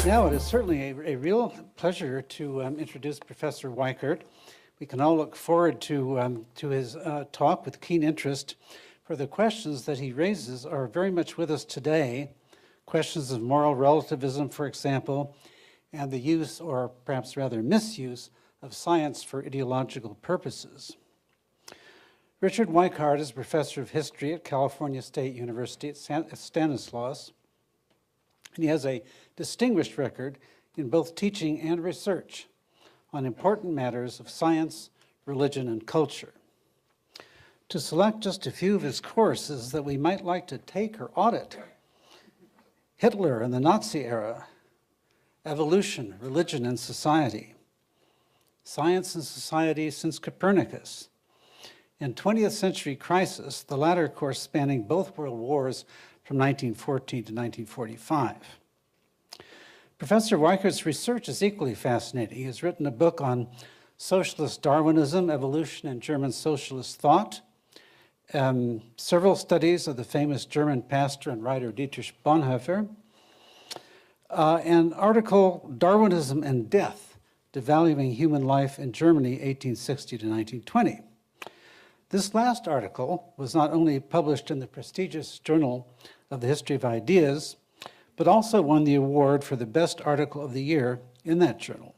Now it is certainly a real pleasure to introduce Professor Weichert. We can all look forward to his talk with keen interest, for the questions that he raises are very much with us today. Questions of moral relativism, for example, and the use, or perhaps rather misuse, of science for ideological purposes. Richard Weichert is professor of history at California State University at Stanislaus, and he has a distinguished record in both teaching and research on important matters of science, religion, and culture. To select just a few of his courses that we might like to take or audit: Hitler and the Nazi era, evolution, religion, and society, science and society since Copernicus, and 20th century crisis, the latter course spanning both world wars from 1914 to 1945. Professor Weichert's research is equally fascinating. He has written a book on socialist Darwinism, evolution, and German socialist thought, several studies of the famous German pastor and writer Dietrich Bonhoeffer, an article, Darwinism and Death, Devaluing Human Life in Germany, 1860 to 1920. This last article was not only published in the prestigious Journal of the History of Ideas, but also won the award for the best article of the year in that journal,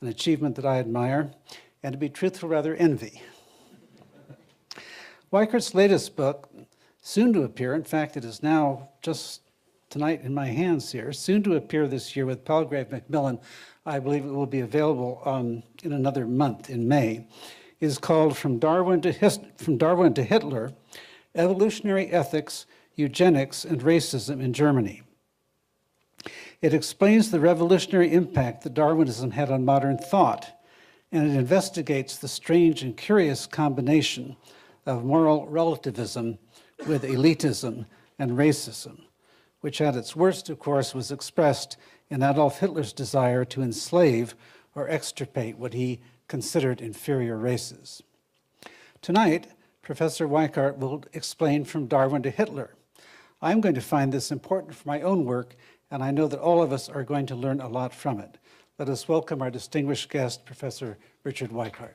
an achievement that I admire, and to be truthful, rather envy. Weichert's latest book, soon to appear, in fact, it is now just tonight in my hands here, soon to appear this year with Palgrave Macmillan, I believe it will be available in another month, in May, is called From Darwin to Hitler, Evolutionary Ethics, Eugenics, and Racism in Germany. It explains the revolutionary impact that Darwinism had on modern thought, and it investigates the strange and curious combination of moral relativism with elitism and racism, which at its worst, of course, was expressed in Adolf Hitler's desire to enslave or extirpate what he considered inferior races. Tonight, Professor Weichert will explain From Darwin to Hitler. I'm going to find this important for my own work, and I know that all of us are going to learn a lot from it. Let us welcome our distinguished guest, Professor Richard Weichert.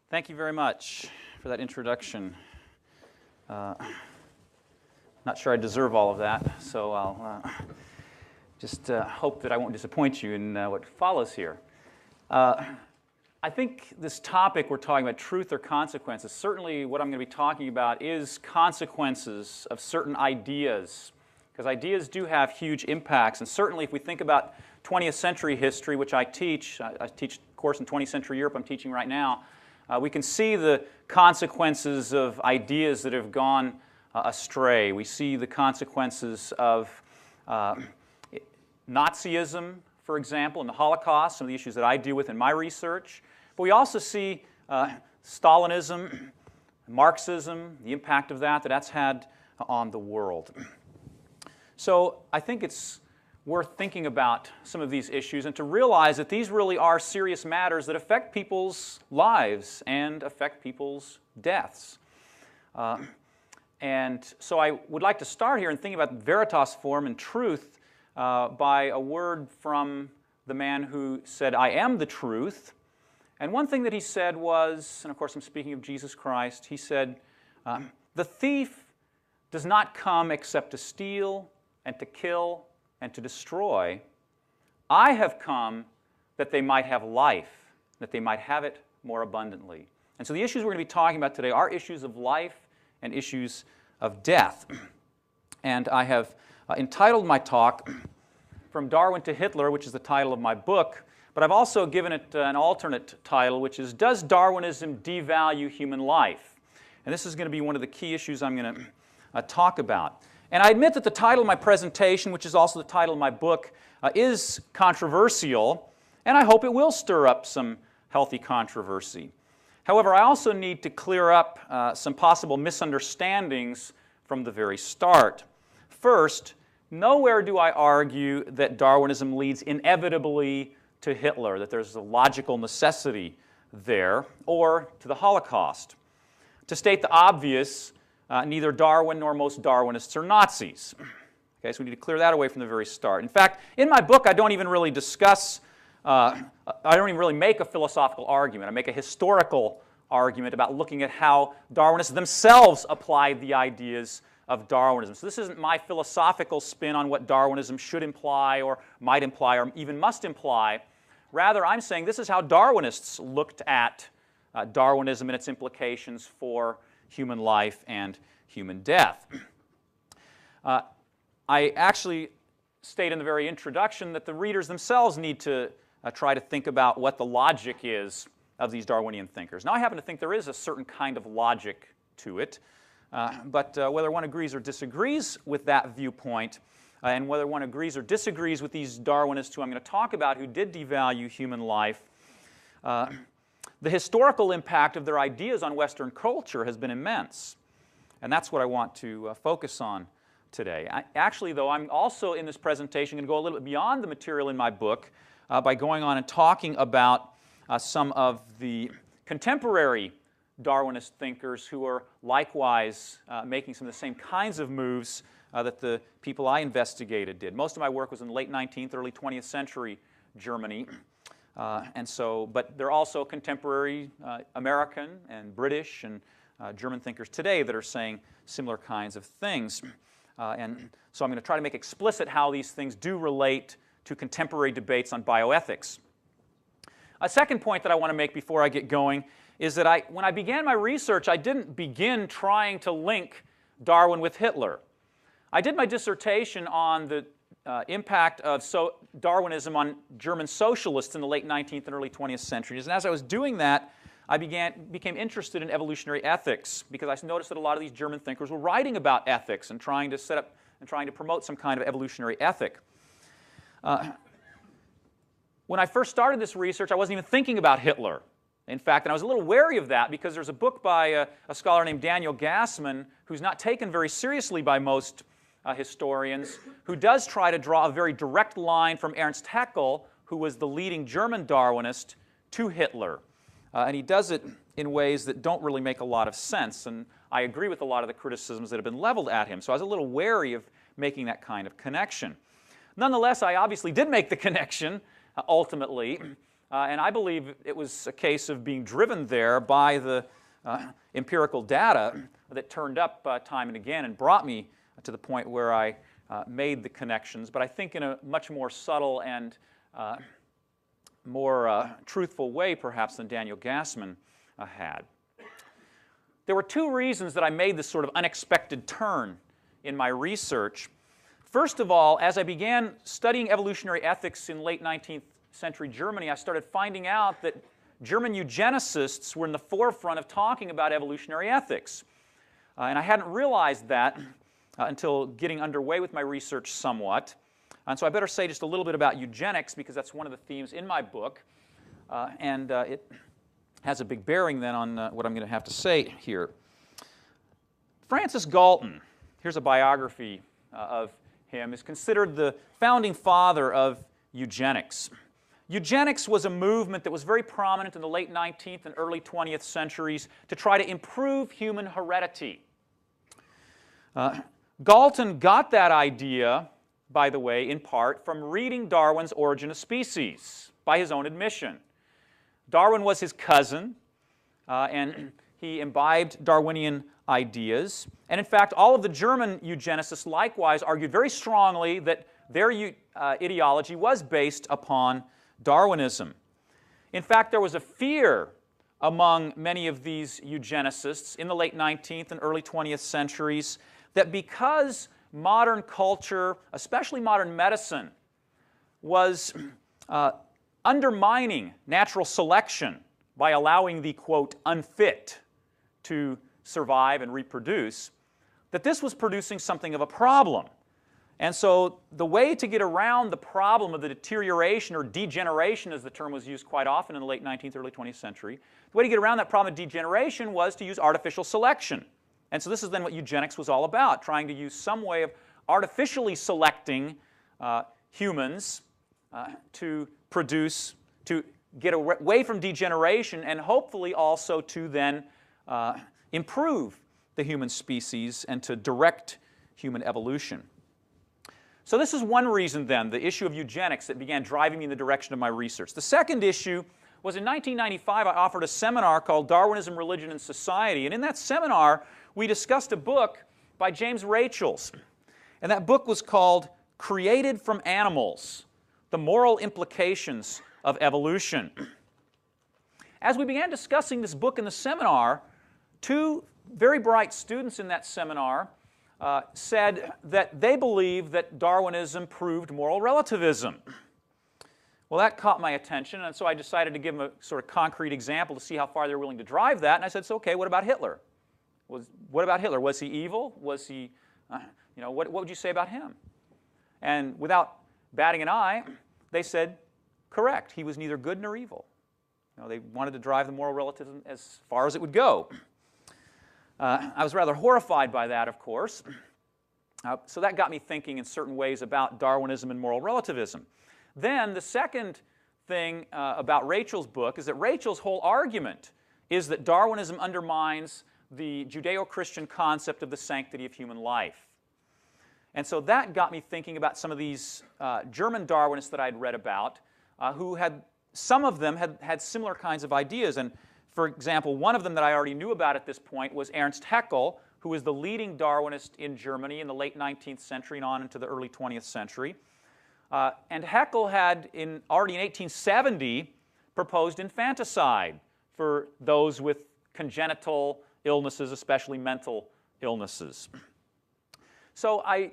Thank you very much for that introduction. Not sure I deserve all of that, so I'll just hope that I won't disappoint you in what follows here. I think this topic we're talking about, truth or consequences, certainly what I'm going to be talking about is consequences of certain ideas, because ideas do have huge impacts, and certainly if we think about 20th century history, which I teach a course in 20th century Europe I'm teaching right now, we can see the consequences of ideas that have gone astray. We see the consequences of Nazism, for example, and the Holocaust, some of the issues that I deal with in my research. But we also see Stalinism, Marxism, the impact of that's had on the world. So I think it's worth thinking about some of these issues and to realize that these really are serious matters that affect people's lives and affect people's deaths. And so I would like to start here and think about veritas form and truth by a word from the man who said, "I am the truth." And one thing that he said was, and of course I'm speaking of Jesus Christ, he said, "The thief does not come except to steal and to kill and to destroy. I have come that they might have life, that they might have it more abundantly." And so the issues we're going to be talking about today are issues of life and issues of death. And I have entitled my talk From Darwin to Hitler, which is the title of my book, but I've also given it an alternate title, which is Does Darwinism Devalue Human Life? And this is going to be one of the key issues I'm going to talk about. And I admit that the title of my presentation, which is also the title of my book, is controversial, and I hope it will stir up some healthy controversy. However, I also need to clear up some possible misunderstandings from the very start. First, nowhere do I argue that Darwinism leads inevitably to Hitler, that there's a logical necessity there, or to the Holocaust. To state the obvious, neither Darwin nor most Darwinists are Nazis. Okay, so we need to clear that away from the very start. In fact, in my book, I don't even really discuss, I don't even really make a philosophical argument. I make a historical argument about looking at how Darwinists themselves applied the ideas of Darwinism. So this isn't my philosophical spin on what Darwinism should imply or might imply or even must imply. Rather, I'm saying this is how Darwinists looked at Darwinism and its implications for human life and human death. I actually state in the very introduction that the readers themselves need to try to think about what the logic is of these Darwinian thinkers. Now, I happen to think there is a certain kind of logic to it, but whether one agrees or disagrees with that viewpoint, and whether one agrees or disagrees with these Darwinists who I'm going to talk about who did devalue human life, the historical impact of their ideas on Western culture has been immense. And that's what I want to focus on today. Actually, though, I'm also in this presentation going to go a little bit beyond the material in my book by going on and talking about some of the contemporary Darwinist thinkers who are likewise making some of the same kinds of moves that the people I investigated did. Most of my work was in the late 19th, early 20th century Germany. But there are also contemporary American and British and German thinkers today that are saying similar kinds of things. And so I'm going to try to make explicit how these things do relate to contemporary debates on bioethics. A second point that I want to make before I get going is that when I began my research, I didn't begin trying to link Darwin with Hitler. I did my dissertation on the impact of Darwinism on German socialists in the late 19th and early 20th centuries. And as I was doing that, I became interested in evolutionary ethics because I noticed that a lot of these German thinkers were writing about ethics and trying to set up and trying to promote some kind of evolutionary ethic. When I first started this research, I wasn't even thinking about Hitler. In fact, and I was a little wary of that because there's a book by a scholar named Daniel Gassman who's not taken very seriously by most historians, who does try to draw a very direct line from Ernst Haeckel, who was the leading German Darwinist, to Hitler. And he does it in ways that don't really make a lot of sense, and I agree with a lot of the criticisms that have been leveled at him. So I was a little wary of making that kind of connection. Nonetheless, I obviously did make the connection, ultimately, and I believe it was a case of being driven there by the empirical data that turned up time and again and brought me to the point where I made the connections, but I think in a much more subtle and more truthful way, perhaps, than Daniel Gassman had. There were two reasons that I made this sort of unexpected turn in my research. First of all, as I began studying evolutionary ethics in late 19th century Germany, I started finding out that German eugenicists were in the forefront of talking about evolutionary ethics. And I hadn't realized that until getting underway with my research somewhat. And so I better say just a little bit about eugenics because that's one of the themes in my book. And it has a big bearing then on what I'm going to have to say here. Francis Galton, here's a biography of him, is considered the founding father of eugenics. Eugenics was a movement that was very prominent in the late 19th and early 20th centuries to try to improve human heredity. Galton got that idea, by the way, in part from reading Darwin's Origin of Species, by his own admission. Darwin was his cousin, and he imbibed Darwinian ideas. And in fact, all of the German eugenicists likewise argued very strongly that their ideology was based upon Darwinism. In fact, there was a fear among many of these eugenicists in the late 19th and early 20th centuries that because modern culture, especially modern medicine, was undermining natural selection by allowing the, quote, unfit to survive and reproduce, that this was producing something of a problem. And so the way to get around the problem of the deterioration or degeneration, as the term was used quite often in the late 19th, early 20th century, the way to get around that problem of degeneration was to use artificial selection. And so this is then what eugenics was all about, trying to use some way of artificially selecting humans to produce, to get away from degeneration, and hopefully also to then improve the human species and to direct human evolution. So this is one reason then, the issue of eugenics, that began driving me in the direction of my research. The second issue was in 1995 I offered a seminar called Darwinism, Religion, and Society, and in that seminar we discussed a book by James Rachels, and that book was called Created from Animals: The Moral Implications of Evolution. As we began discussing this book in the seminar, two very bright students in that seminar said that they believed that Darwinism proved moral relativism. Well, that caught my attention, and so I decided to give them a sort of concrete example to see how far they were willing to drive that. And I said, so, okay, what about Hitler? What about Hitler? Was he evil? Was he, what would you say about him? And without batting an eye, they said, correct. He was neither good nor evil. They wanted to drive the moral relativism as far as it would go. I was rather horrified by that, of course. So that got me thinking in certain ways about Darwinism and moral relativism. Then the second thing about Rachel's book is that Rachel's whole argument is that Darwinism undermines the Judeo-Christian concept of the sanctity of human life. And so that got me thinking about some of these German Darwinists that I'd read about, who had, some of them had similar kinds of ideas. And for example, one of them that I already knew about at this point was Ernst Haeckel, who was the leading Darwinist in Germany in the late 19th century and on into the early 20th century. And Haeckel had, already in 1870, proposed infanticide for those with congenital illnesses, especially mental illnesses. So I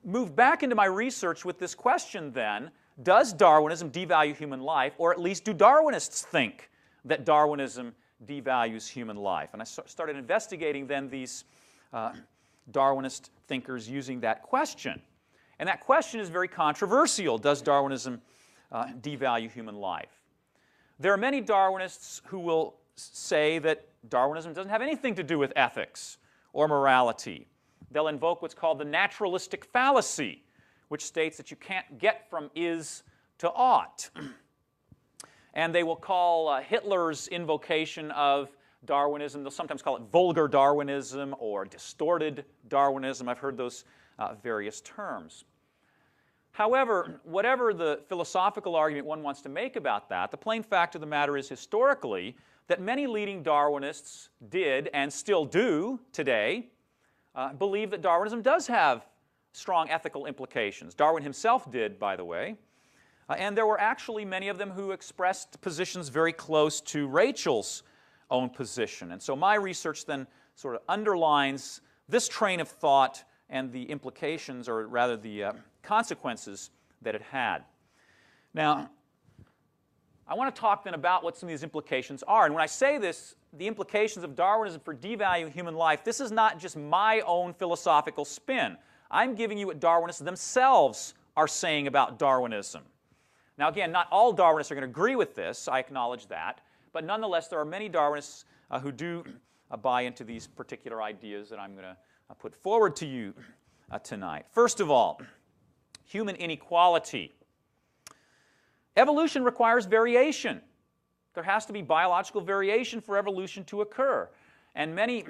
moved back into my research with this question then: does Darwinism devalue human life, or at least do Darwinists think that Darwinism devalues human life? And I started investigating then these Darwinist thinkers using that question. And that question is very controversial. Does Darwinism devalue human life? There are many Darwinists who will say that Darwinism doesn't have anything to do with ethics or morality. They'll invoke what's called the naturalistic fallacy, which states that you can't get from is to ought. And they will call Hitler's invocation of Darwinism, they'll sometimes call it vulgar Darwinism or distorted Darwinism. I've heard those various terms. However, whatever the philosophical argument one wants to make about that, the plain fact of the matter is historically that many leading Darwinists did, and still do today, believe that Darwinism does have strong ethical implications. Darwin himself did, by the way. And there were actually many of them who expressed positions very close to Rachel's own position. And so my research then sort of underlines this train of thought and the implications, or rather the consequences that it had. Now, I want to talk then about what some of these implications are. And when I say this, the implications of Darwinism for devaluing human life, this is not just my own philosophical spin. I'm giving you what Darwinists themselves are saying about Darwinism. Now again, not all Darwinists are going to agree with this, I acknowledge that, but nonetheless there are many Darwinists who do buy into these particular ideas that I'm going to put forward to you tonight. First of all, human inequality. Evolution requires variation. There has to be biological variation for evolution to occur. And many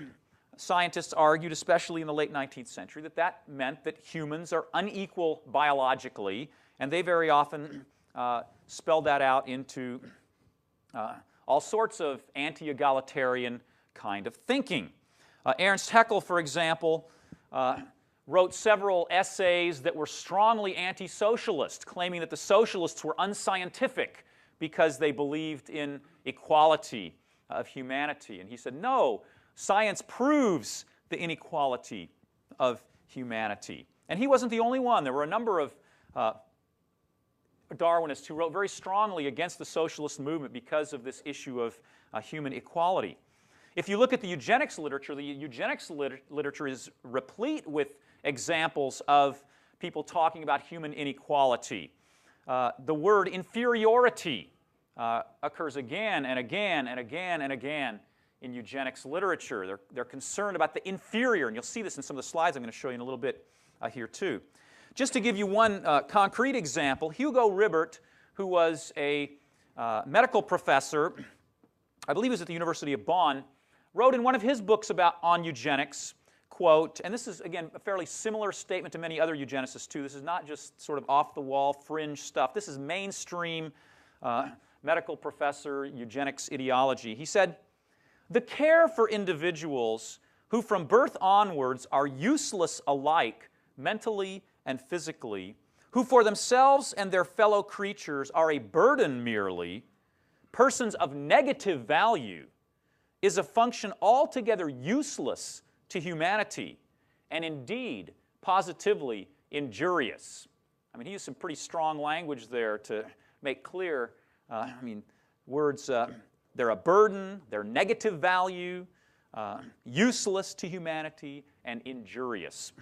scientists argued, especially in the late 19th century, that that meant that humans are unequal biologically, and they very often spelled that out into all sorts of anti-egalitarian kind of thinking. Ernst Haeckel, for example, wrote several essays that were strongly anti-socialist, claiming that the socialists were unscientific because they believed in equality of humanity. And he said, no, science proves the inequality of humanity. And he wasn't the only one. There were a number of Darwinists who wrote very strongly against the socialist movement because of this issue of human equality. If you look at the eugenics literature is replete with examples of people talking about human inequality. The word inferiority occurs again and again and again and again in eugenics literature. They're concerned about the inferior, and you'll see this in some of the slides I'm going to show you in a little bit here too. Just to give you one concrete example, Hugo Ribert, who was a medical professor, I believe he was at the University of Bonn, wrote in one of his books on eugenics, quote, and this is, again, a fairly similar statement to many other eugenicists, too. This is not just sort of off-the-wall, fringe stuff. This is mainstream medical professor eugenics ideology. He said, "The care for individuals who from birth onwards are useless alike mentally and physically, who for themselves and their fellow creatures are a burden merely, persons of negative value, is a function altogether useless to humanity, and indeed positively injurious." I mean, he used some pretty strong language there to make clear, words, they're a burden, they're negative value, useless to humanity, and injurious.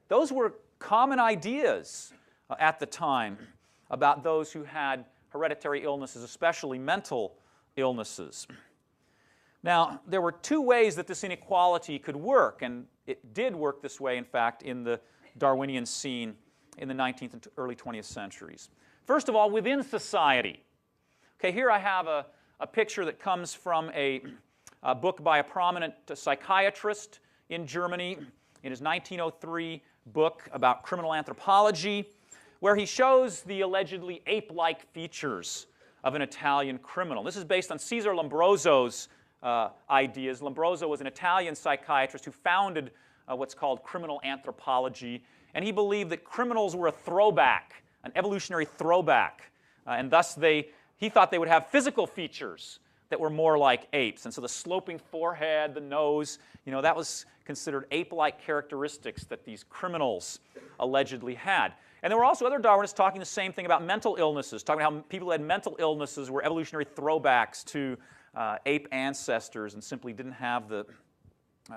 Those were common ideas at the time about those who had hereditary illnesses, especially mental illnesses. Now, there were two ways that this inequality could work, and it did work this way, in fact, in the Darwinian scene in the 19th and early 20th centuries. First of all, within society. Okay, here I have a picture that comes from a book by a prominent psychiatrist in Germany in his 1903 book about criminal anthropology, where he shows the allegedly ape-like features of an Italian criminal. This is based on Cesare Lombroso's ideas. Lombroso was an Italian psychiatrist who founded what's called criminal anthropology, and he believed that criminals were a throwback, an evolutionary throwback, and thus he thought they would have physical features that were more like apes. And so the sloping forehead, the nose, that was considered ape-like characteristics that these criminals allegedly had. And there were also other Darwinists talking the same thing about mental illnesses, talking about how people who had mental illnesses were evolutionary throwbacks to ape ancestors and simply didn't have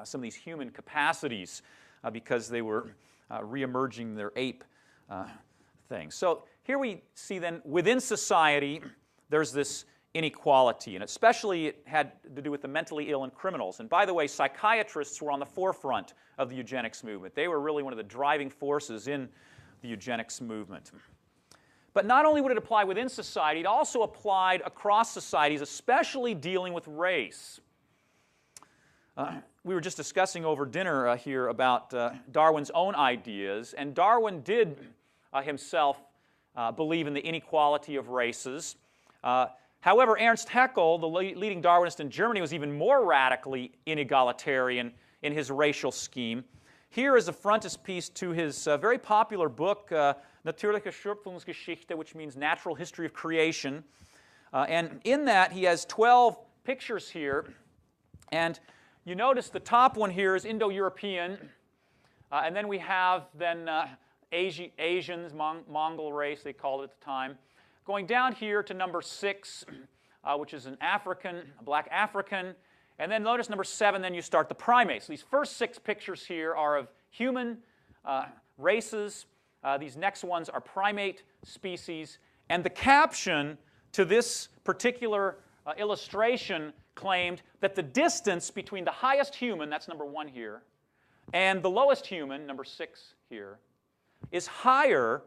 some of these human capacities because they were re-emerging their ape things. So here we see then within society there's this inequality, and especially it had to do with the mentally ill and criminals. And by the way, psychiatrists were on the forefront of the eugenics movement. They were really one of the driving forces in the eugenics movement. But not only would it apply within society, it also applied across societies, especially dealing with race. We were just discussing over dinner here about Darwin's own ideas, and Darwin did himself believe in the inequality of races. However, Ernst Haeckel, the leading Darwinist in Germany, was even more radically inegalitarian in his racial scheme. Here is a frontispiece to his very popular book, Natürliche Schöpfungsgeschichte, which means Natural History of Creation. And in that, he has 12 pictures here. And you notice the top one here is Indo-European. And then we have Asians, Mongol race, they called it at the time. Going down here to number 6, which is an African, a black African. And then notice number 7, then you start the primates. These first 6 pictures here are of human races. These next ones are primate species. And the caption to this particular illustration claimed that the distance between the highest human, that's number 1 here, and the lowest human, number 6 here, is higher,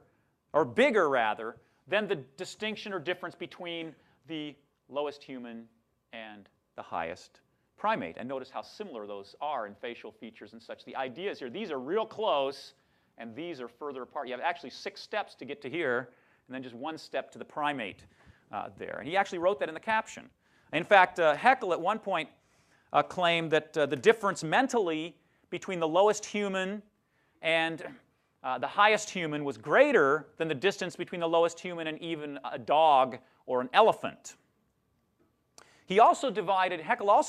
or bigger rather, than the distinction or difference between the lowest human and the highest primate. And notice how similar those are in facial features and such. The idea is here, these are real close, and these are further apart. You have actually 6 steps to get to here, and then just 1 step to the primate there. And he actually wrote that in the caption. In fact, Haeckel at one point claimed that the difference mentally between the lowest human and the highest human was greater than the distance between the lowest human and even a dog or an elephant. Haeckel also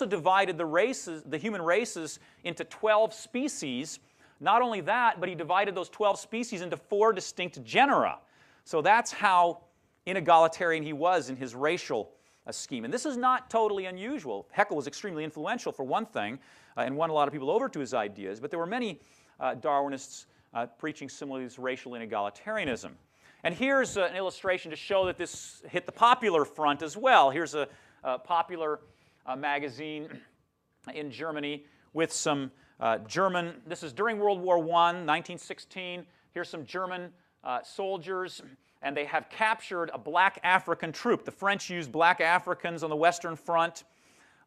divided the human races into 12 species. Not only that, but he divided those 12 species into 4 distinct genera. So that's how inegalitarian he was in his racial scheme. And this is not totally unusual. Haeckel was extremely influential, for one thing, and won a lot of people over to his ideas. But there were many Darwinists preaching similarly this racial inegalitarianism. And here's an illustration to show that this hit the popular front as well. Here's a popular magazine in Germany with some German, this is during World War I, 1916. Here's some German soldiers, and they have captured a black African troop. The French used black Africans on the Western Front,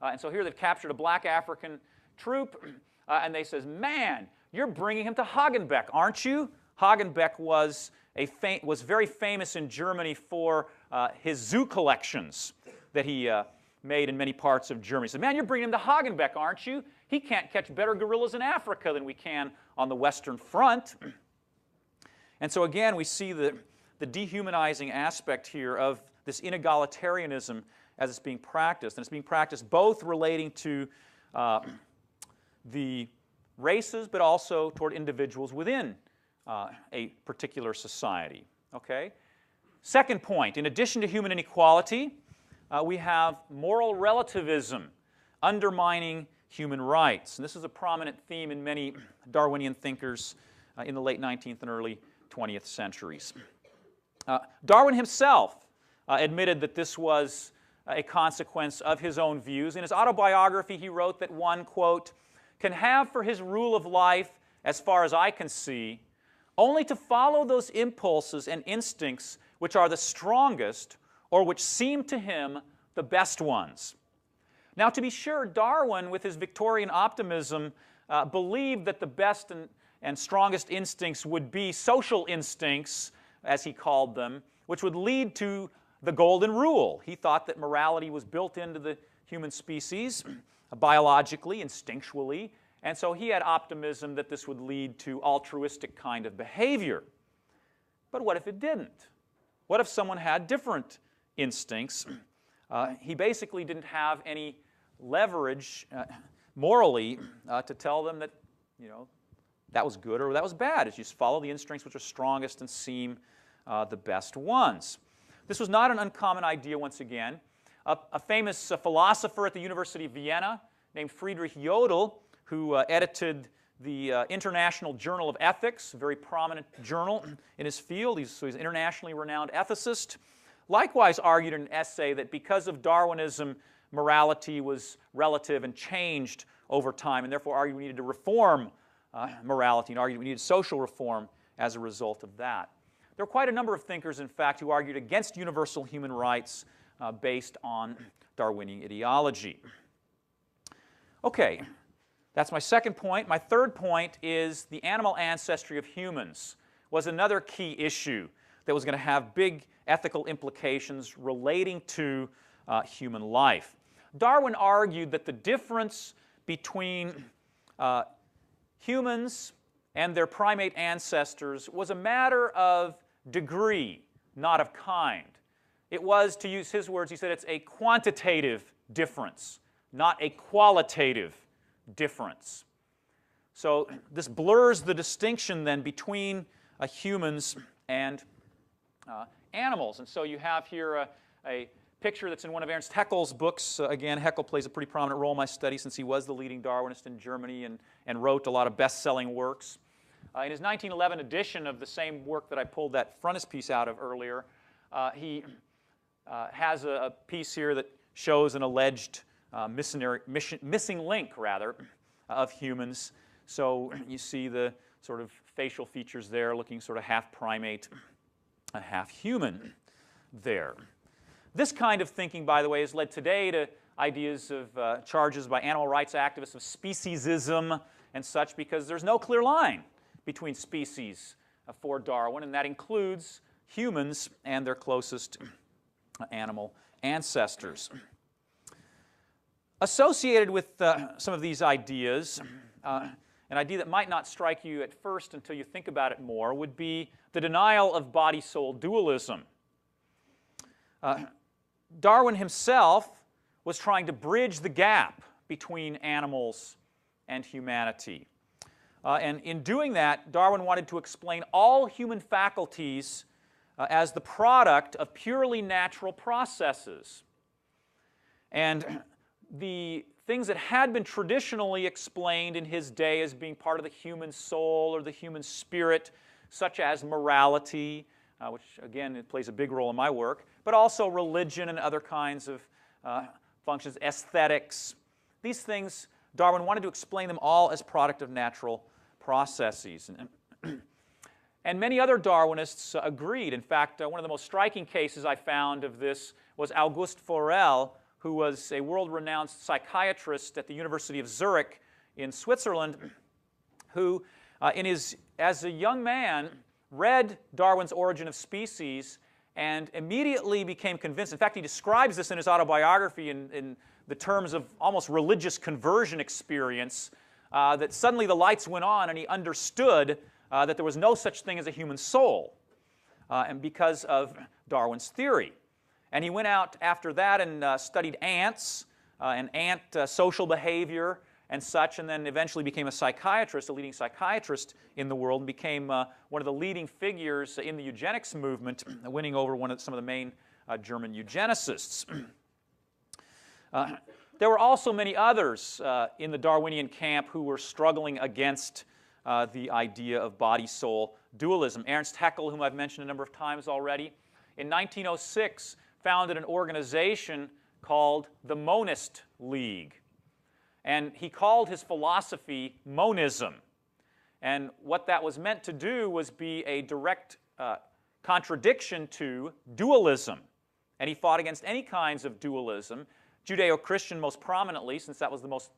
and so here they've captured a black African troop, and they says, man, you're bringing him to Hagenbeck, aren't you? Hagenbeck was very famous in Germany for his zoo collections that he made in many parts of Germany. He said, man, you're bringing him to Hagenbeck, aren't you? He can't catch better guerrillas in Africa than we can on the Western Front. And so again, we see the dehumanizing aspect here of this inegalitarianism as it's being practiced. And it's being practiced both relating to the races, but also toward individuals within a particular society. Okay? Second point, in addition to human inequality, we have moral relativism undermining human rights. And this is a prominent theme in many Darwinian thinkers in the late 19th and early 20th centuries. Darwin himself admitted that this was a consequence of his own views. In his autobiography, he wrote that one, quote, can have for his rule of life, as far as I can see, only to follow those impulses and instincts which are the strongest or which seem to him the best ones. Now, to be sure, Darwin, with his Victorian optimism, believed that the best and strongest instincts would be social instincts, as he called them, which would lead to the golden rule. He thought that morality was built into the human species, biologically, instinctually, and so he had optimism that this would lead to altruistic kind of behavior. But what if it didn't? What if someone had different instincts? He basically didn't have any leverage morally to tell them that, that was good or that was bad. It's just follow the instincts which are strongest and seem the best ones. This was not an uncommon idea once again. A famous philosopher at the University of Vienna named Friedrich Jodl, who edited the International Journal of Ethics, a very prominent journal in his field. He's an internationally renowned ethicist. Likewise argued in an essay that because of Darwinism, morality was relative and changed over time, and therefore argued we needed to reform morality and argued we needed social reform as a result of that. There were quite a number of thinkers, in fact, who argued against universal human rights based on Darwinian ideology. Okay, that's my second point. My third point is the animal ancestry of humans was another key issue that was going to have big ethical implications relating to human life. Darwin argued that the difference between humans and their primate ancestors was a matter of degree, not of kind. It was, to use his words, he said it's a quantitative difference, not a qualitative difference. So this blurs the distinction then between humans and animals. And so you have here a picture that's in one of Ernst Haeckel's books. Again, Haeckel plays a pretty prominent role in my study since he was the leading Darwinist in Germany and wrote a lot of best-selling works. In his 1911 edition of the same work that I pulled that frontispiece out of earlier, he has a piece here that shows an alleged missing link, of humans. So you see the sort of facial features there looking sort of half primate, half human there. This kind of thinking, by the way, has led today to ideas of charges by animal rights activists of speciesism and such, because there's no clear line between species for Darwin, and that includes humans and their closest animal ancestors. Associated with some of these ideas, an idea that might not strike you at first until you think about it more, would be the denial of body-soul dualism. Darwin himself was trying to bridge the gap between animals and humanity. And in doing that, Darwin wanted to explain all human faculties as the product of purely natural processes. And the things that had been traditionally explained in his day as being part of the human soul or the human spirit, such as morality, which again it plays a big role in my work, but also religion and other kinds of functions, aesthetics. These things, Darwin wanted to explain them all as product of natural processes. And many other Darwinists agreed. In fact, one of the most striking cases I found of this was Auguste Forel, who was a world-renowned psychiatrist at the University of Zurich in Switzerland, who, as a young man, read Darwin's Origin of Species and immediately became convinced. In fact, he describes this in his autobiography in the terms of almost religious conversion experience, that suddenly the lights went on and he understood that there was no such thing as a human soul, and because of Darwin's theory. And he went out after that and studied ants and ant social behavior and such, and then eventually became a psychiatrist, a leading psychiatrist in the world, and became one of the leading figures in the eugenics movement, winning over some of the main German eugenicists. There were also many others in the Darwinian camp who were struggling against the idea of body-soul dualism. Ernst Haeckel, whom I've mentioned a number of times already, in 1906 founded an organization called the Monist League. And he called his philosophy monism. And what that was meant to do was be a direct contradiction to dualism. And he fought against any kinds of dualism, Judeo-Christian most prominently, since that was the most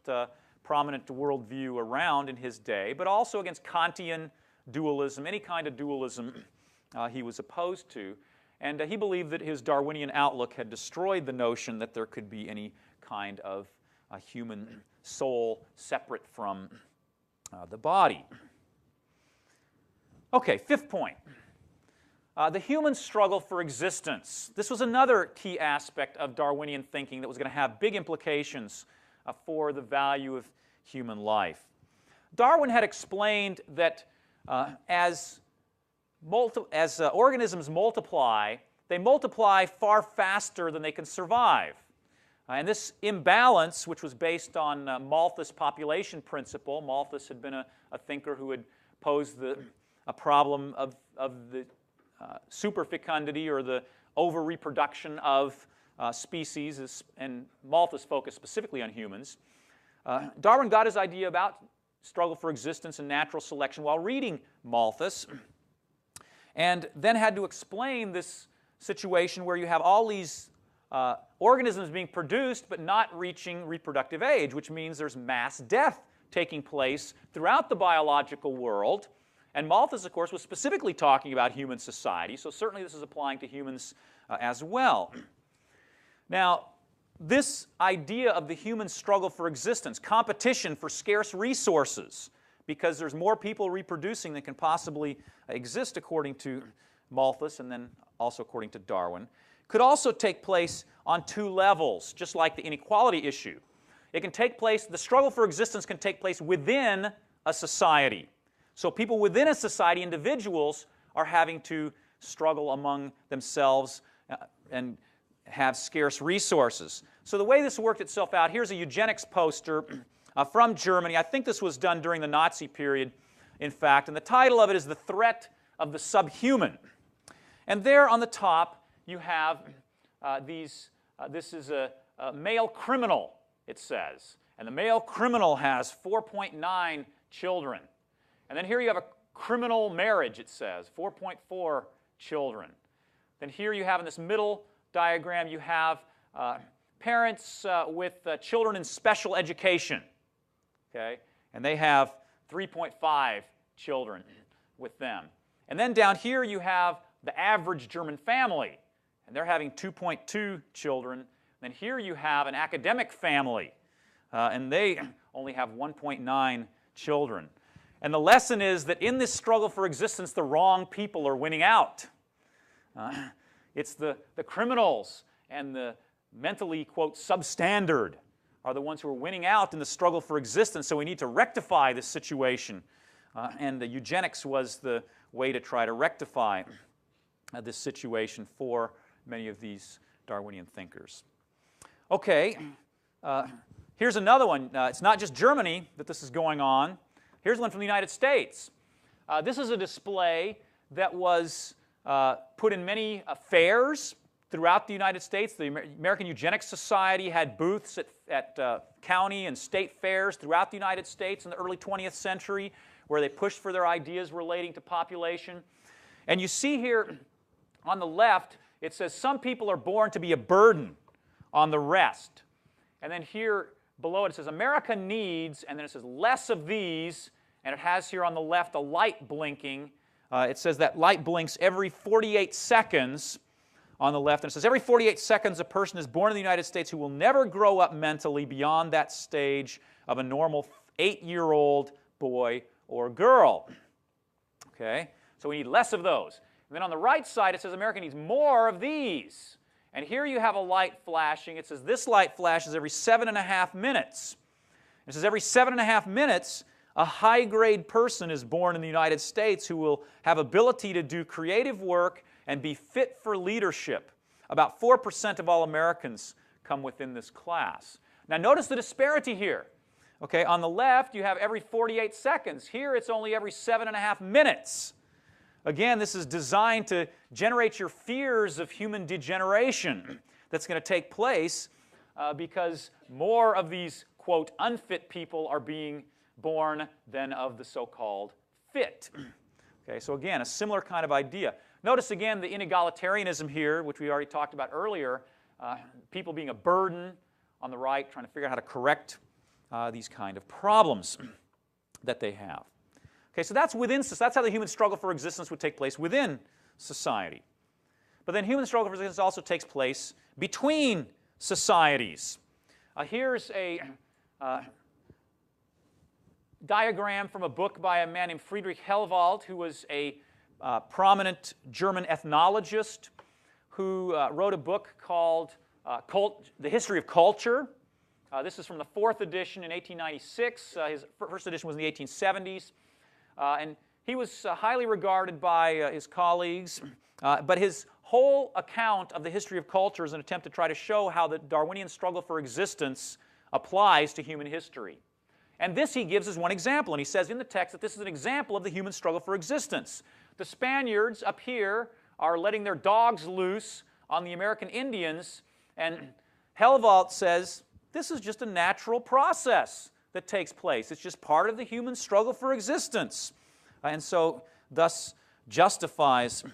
prominent worldview around in his day, but also against Kantian dualism, any kind of dualism he was opposed to. And he believed that his Darwinian outlook had destroyed the notion that there could be any kind of human soul separate from the body. Okay, fifth point. The human struggle for existence. This was another key aspect of Darwinian thinking that was going to have big implications for the value of human life. Darwin had explained that as organisms multiply, they multiply far faster than they can survive. And this imbalance, which was based on Malthus' population principle, Malthus had been a thinker who had posed a problem of the superfecundity, or the over-reproduction of species, and Malthus focused specifically on humans. Darwin got his idea about struggle for existence and natural selection while reading Malthus, and then had to explain this situation where you have all these organisms being produced but not reaching reproductive age, which means there's mass death taking place throughout the biological world. And Malthus, of course, was specifically talking about human society, so certainly this is applying to humans as well. Now, this idea of the human struggle for existence, competition for scarce resources, because there's more people reproducing than can possibly exist according to Malthus and then also according to Darwin, could also take place on two levels, just like the inequality issue. It can take place, the struggle for existence can take place within a society. So people within a society, individuals, are having to struggle among themselves and have scarce resources. So the way this worked itself out, here's a eugenics poster from Germany. I think this was done during the Nazi period, in fact, and the title of it is The Threat of the Subhuman. And there on the top you have this is a male criminal, it says. And the male criminal has 4.9 children. And then here you have a criminal marriage, it says, 4.4 children. Then here you have in this middle diagram, you have parents with children in special education. Okay? And they have 3.5 children with them. And then down here you have the average German family, and they're having 2.2 children. And then here you have an academic family, and they only have 1.9 children. And the lesson is that in this struggle for existence, the wrong people are winning out. It's the criminals and the mentally, quote, substandard are the ones who are winning out in the struggle for existence, so we need to rectify this situation. And the eugenics was the way to try to rectify this situation for many of these Darwinian thinkers. Okay, here's another one. It's not just Germany that this is going on. Here's one from the United States. This is a display that was put in many fairs throughout the United States. The American Eugenics Society had booths at county and state fairs throughout the United States in the early 20th century, where they pushed for their ideas relating to population. And you see here on the left, it says some people are born to be a burden on the rest. And then here below it says America needs, and then it says less of these, and it has here on the left a light blinking. It says that light blinks every 48 seconds on the left, and it says every 48 seconds a person is born in the United States who will never grow up mentally beyond that stage of a normal 8-year-old boy or girl. Okay? So we need less of those. And then on the right side it says America needs more of these. And here you have a light flashing. It says this light flashes every 7.5 minutes. It says every 7.5 minutes a high-grade person is born in the United States who will have ability to do creative work and be fit for leadership. About 4% of all Americans come within this class. Now notice the disparity here. Okay, on the left you have every 48 seconds. Here it's only every 7.5 minutes. Again, this is designed to generate your fears of human degeneration that's going to take place because more of these, quote, unfit people are being born than of the so-called fit. Okay, so again, a similar kind of idea. Notice again the inegalitarianism here, which we already talked about earlier, people being a burden on the right, trying to figure out how to correct these kind of problems that they have. Okay, so that's within society. That's how the human struggle for existence would take place within society. But then human struggle for existence also takes place between societies. Here's a diagram from a book by a man named Friedrich Helwald, who was a prominent German ethnologist who wrote a book called The History of Culture. This is from the 4th edition in 1896. His first edition was in the 1870s. And he was highly regarded by his colleagues. But his whole account of the history of culture is an attempt to try to show how the Darwinian struggle for existence applies to human history. And this he gives as one example. And he says in the text that this is an example of the human struggle for existence. The Spaniards up here are letting their dogs loose on the American Indians. And Helwald says this is just a natural process that takes place. It's just part of the human struggle for existence. And so thus justifies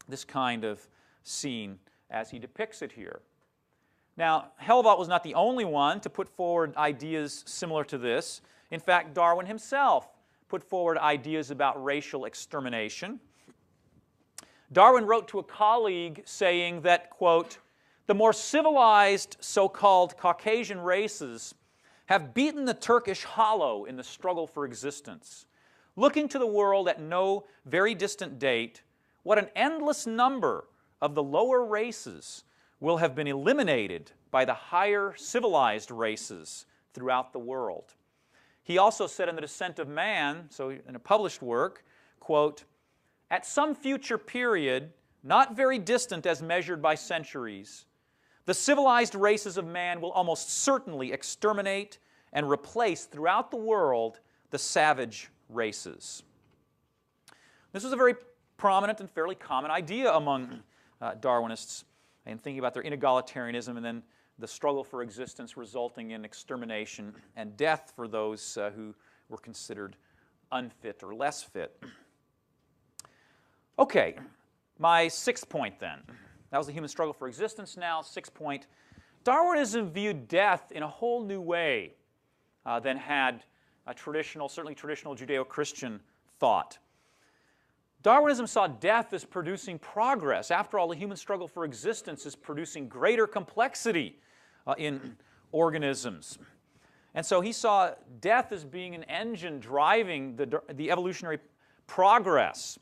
this kind of scene as he depicts it here. Now, Helwald was not the only one to put forward ideas similar to this. In fact, Darwin himself put forward ideas about racial extermination. Darwin wrote to a colleague saying that, quote, the more civilized so-called Caucasian races have beaten the Turkish hollow in the struggle for existence. Looking to the world at no very distant date, what an endless number of the lower races will have been eliminated by the higher civilized races throughout the world. He also said in The Descent of Man, so in a published work, quote, at some future period, not very distant as measured by centuries, the civilized races of man will almost certainly exterminate and replace throughout the world the savage races. This was a very prominent and fairly common idea among Darwinists in thinking about their inegalitarianism and then the struggle for existence resulting in extermination and death for those who were considered unfit or less fit. Okay, my sixth point then. That was the human struggle for existence. Now, sixth point. Darwinism viewed death in a whole new way than had certainly traditional Judeo-Christian thought. Darwinism saw death as producing progress. After all, the human struggle for existence is producing greater complexity in organisms. And so he saw death as being an engine driving the evolutionary progress.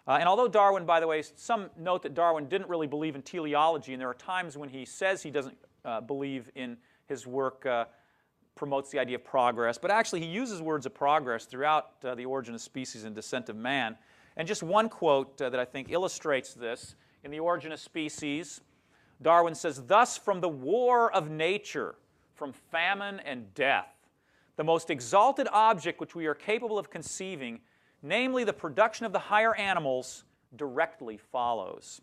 And although Darwin, by the way, some note that Darwin didn't really believe in teleology, and there are times when he says he doesn't believe in his work promotes the idea of progress, but actually he uses words of progress throughout The Origin of Species and Descent of Man. And just one quote that I think illustrates this. In The Origin of Species, Darwin says, thus from the war of nature, from famine and death, the most exalted object which we are capable of conceiving, namely the production of the higher animals, directly follows.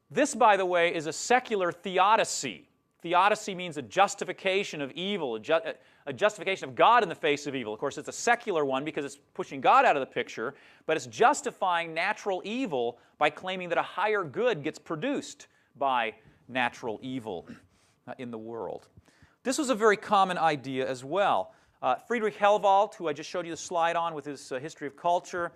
This, by the way, is a secular theodicy theodicy means a justification of evil, a justification of God in the face of evil. Of course, it's a secular one because it's pushing God out of the picture, but it's justifying natural evil by claiming that a higher good gets produced by natural evil in the world. This was a very common idea as well. Friedrich Helwald, who I just showed you the slide on with his History of Culture,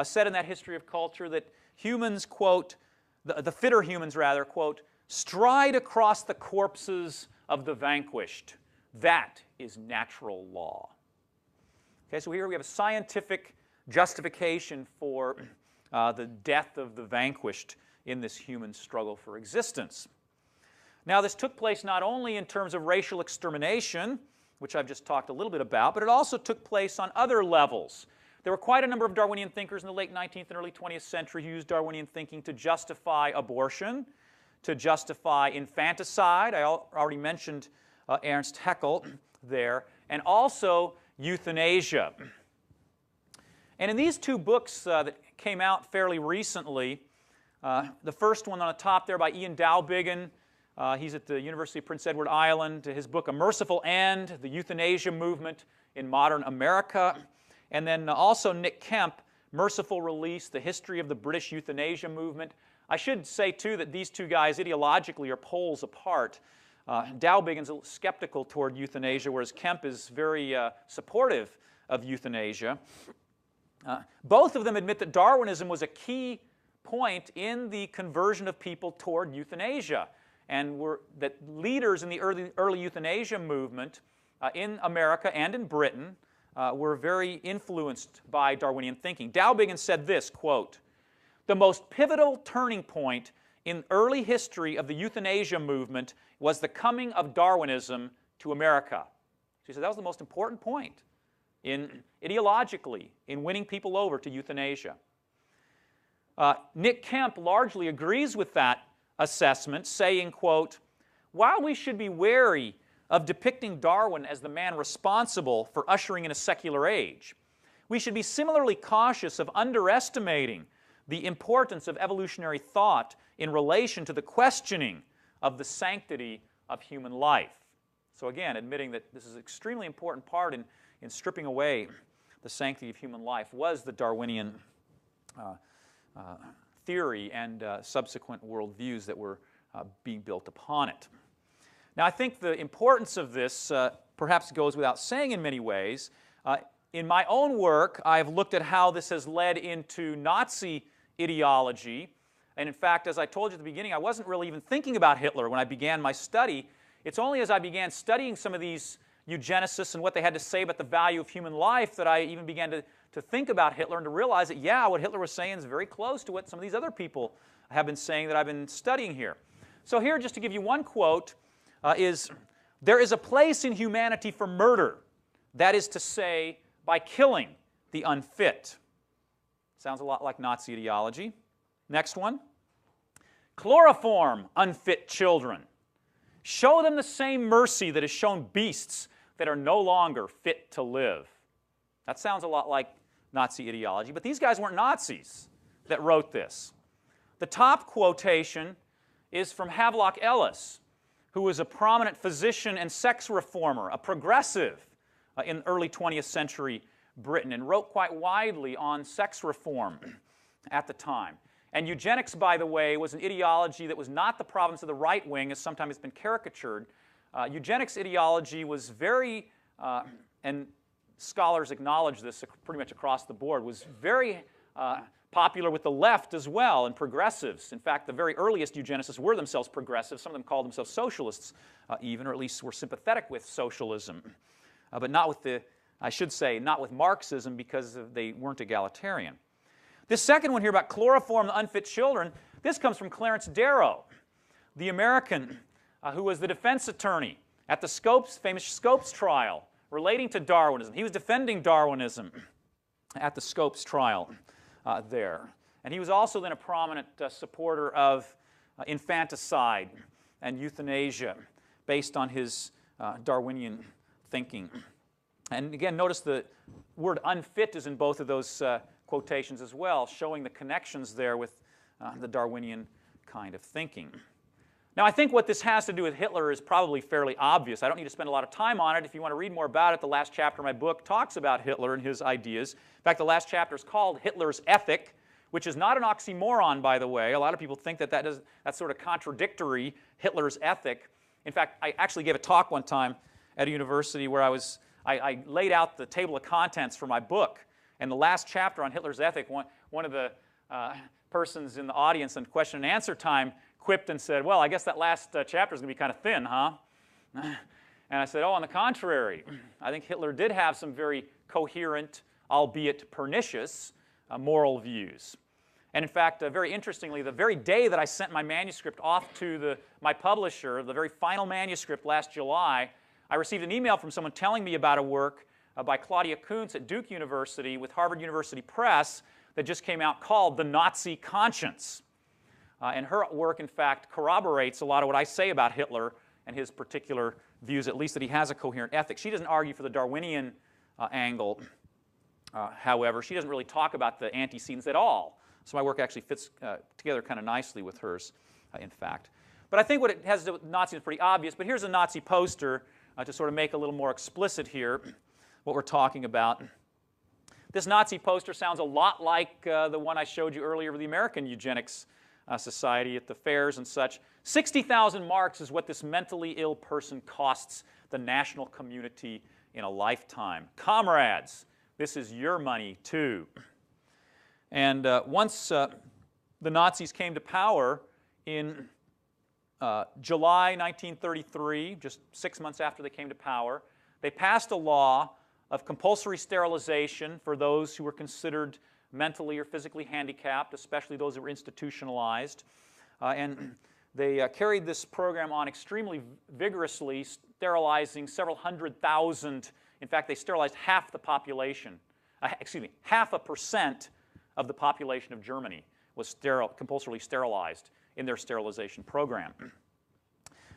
said in that History of Culture that humans, quote, the fitter humans rather, quote, stride across the corpses of the vanquished. That is natural law. Okay, so here we have a scientific justification for the death of the vanquished in this human struggle for existence. Now, this took place not only in terms of racial extermination, which I've just talked a little bit about, but it also took place on other levels. There were quite a number of Darwinian thinkers in the late 19th and early 20th century who used Darwinian thinking to justify abortion, to justify infanticide. I already mentioned Ernst Haeckel there, and also euthanasia. And in these two books that came out fairly recently, the first one on the top there by Ian Dalbiggin, he's at the University of Prince Edward Island, his book A Merciful End, the Euthanasia Movement in Modern America. And then also Nick Kemp, Merciful Release, the History of the British Euthanasia Movement. I should say, too, that these two guys ideologically are poles apart. Dalbiggin's a little skeptical toward euthanasia, whereas Kemp is very supportive of euthanasia. Both of them admit that Darwinism was a key point in the conversion of people toward euthanasia, and that leaders in the early euthanasia movement in America and in Britain were very influenced by Darwinian thinking. Dalbiggin said this, quote, "The most pivotal turning point in early history of the euthanasia movement was the coming of Darwinism to America." So he said that was the most important point ideologically in winning people over to euthanasia. Nick Kemp largely agrees with that assessment, saying, quote, "While we should be wary of depicting Darwin as the man responsible for ushering in a secular age, we should be similarly cautious of underestimating the importance of evolutionary thought in relation to the questioning of the sanctity of human life." So again, admitting that this is an extremely important part in stripping away the sanctity of human life was the Darwinian theory and subsequent worldviews that were being built upon it. Now, I think the importance of this perhaps goes without saying in many ways. In my own work, I've looked at how this has led into Nazi ideology. And in fact, as I told you at the beginning, I wasn't really even thinking about Hitler when I began my study. It's only as I began studying some of these eugenicists and what they had to say about the value of human life that I even began to think about Hitler and to realize that, yeah, what Hitler was saying is very close to what some of these other people have been saying that I've been studying here. So here, just to give you one quote, is, "There is a place in humanity for murder, that is to say, by killing the unfit." Sounds a lot like Nazi ideology. Next one. "Chloroform unfit children. Show them the same mercy that is shown beasts that are no longer fit to live." That sounds a lot like Nazi ideology, but these guys weren't Nazis that wrote this. The top quotation is from Havelock Ellis, who was a prominent physician and sex reformer, a progressive in early 20th century Britain, and wrote quite widely on sex reform at the time. And eugenics, by the way, was an ideology that was not the province of the right wing, as sometimes it's been caricatured. Eugenics ideology was very, and scholars acknowledge this pretty much across the board, was very popular with the left as well, and progressives. In fact, the very earliest eugenicists were themselves progressives. Some of them called themselves socialists even, or at least were sympathetic with socialism. But not with the, I should say, not with Marxism, because they weren't egalitarian. This second one here about chloroform, the unfit children, this comes from Clarence Darrow, the American who was the defense attorney at the famous Scopes trial relating to Darwinism. He was defending Darwinism at the Scopes trial there. And he was also then a prominent supporter of infanticide and euthanasia based on his Darwinian thinking. And again, notice the word unfit is in both of those quotations as well, showing the connections there with the Darwinian kind of thinking. Now, I think what this has to do with Hitler is probably fairly obvious. I don't need to spend a lot of time on it. If you want to read more about it, the last chapter of my book talks about Hitler and his ideas. In fact, the last chapter is called Hitler's Ethic, which is not an oxymoron, by the way. A lot of people think that that's sort of contradictory, Hitler's ethic. In fact, I actually gave a talk one time at a university where I laid out the table of contents for my book. And the last chapter on Hitler's ethic, one of the persons in the audience in question and answer time quipped and said, well, I guess that last chapter is going to be kind of thin, huh? And I said, oh, on the contrary, I think Hitler did have some very coherent, albeit pernicious, moral views. And in fact, very interestingly, the very day that I sent my manuscript off to my publisher, the very final manuscript last July, I received an email from someone telling me about a work by Claudia Kuntz at Duke University with Harvard University Press that just came out called The Nazi Conscience. And her work, in fact, corroborates a lot of what I say about Hitler and his particular views, at least that he has a coherent ethic. She doesn't argue for the Darwinian angle, however. She doesn't really talk about the antecedents at all. So my work actually fits together kind of nicely with hers, in fact. But I think what it has to do with Nazis is pretty obvious. But here's a Nazi poster to sort of make a little more explicit here what we're talking about. This Nazi poster sounds a lot like the one I showed you earlier with the American Eugenics Society at the fairs and such. 60,000 marks is what this mentally ill person costs the national community in a lifetime. Comrades, this is your money too. And once the Nazis came to power in July 1933, just 6 months after they came to power, they passed a law of compulsory sterilization for those who were considered mentally or physically handicapped, especially those who were institutionalized. And they carried this program on extremely vigorously, sterilizing several hundred thousand. In fact, they sterilized half the population. 0.5% of the population of Germany was compulsorily sterilized in their sterilization program.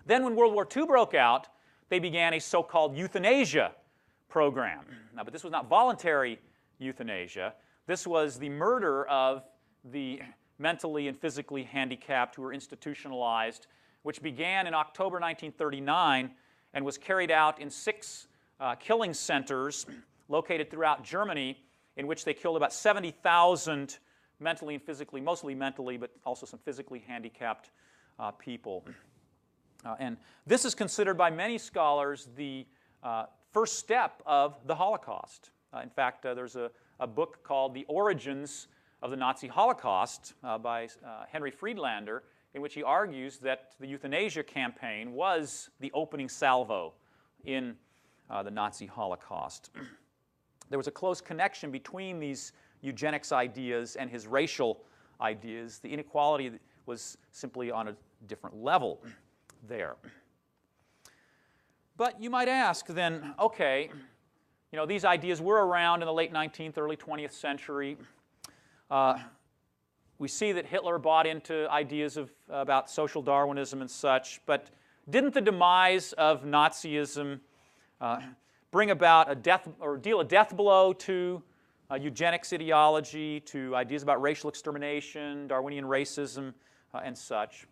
Then when World War II broke out, they began a so-called euthanasia program. Now, but this was not voluntary euthanasia. This was the murder of the mentally and physically handicapped who were institutionalized, which began in October 1939 and was carried out in 6 killing centers located throughout Germany, in which they killed about 70,000 mentally and physically, mostly mentally, but also some physically handicapped people. And this is considered by many scholars the first step of the Holocaust. In fact, there's a book called The Origins of the Nazi Holocaust by Henry Friedlander, in which he argues that the euthanasia campaign was the opening salvo in the Nazi Holocaust. There was a close connection between these eugenics ideas and his racial ideas. The inequality was simply on a different level there. But you might ask then, okay, you know, these ideas were around in the late 19th, early 20th century. We see that Hitler bought into ideas about social Darwinism and such, but didn't the demise of Nazism bring about a death, or deal a death blow to eugenics ideology, to ideas about racial extermination, Darwinian racism, and such?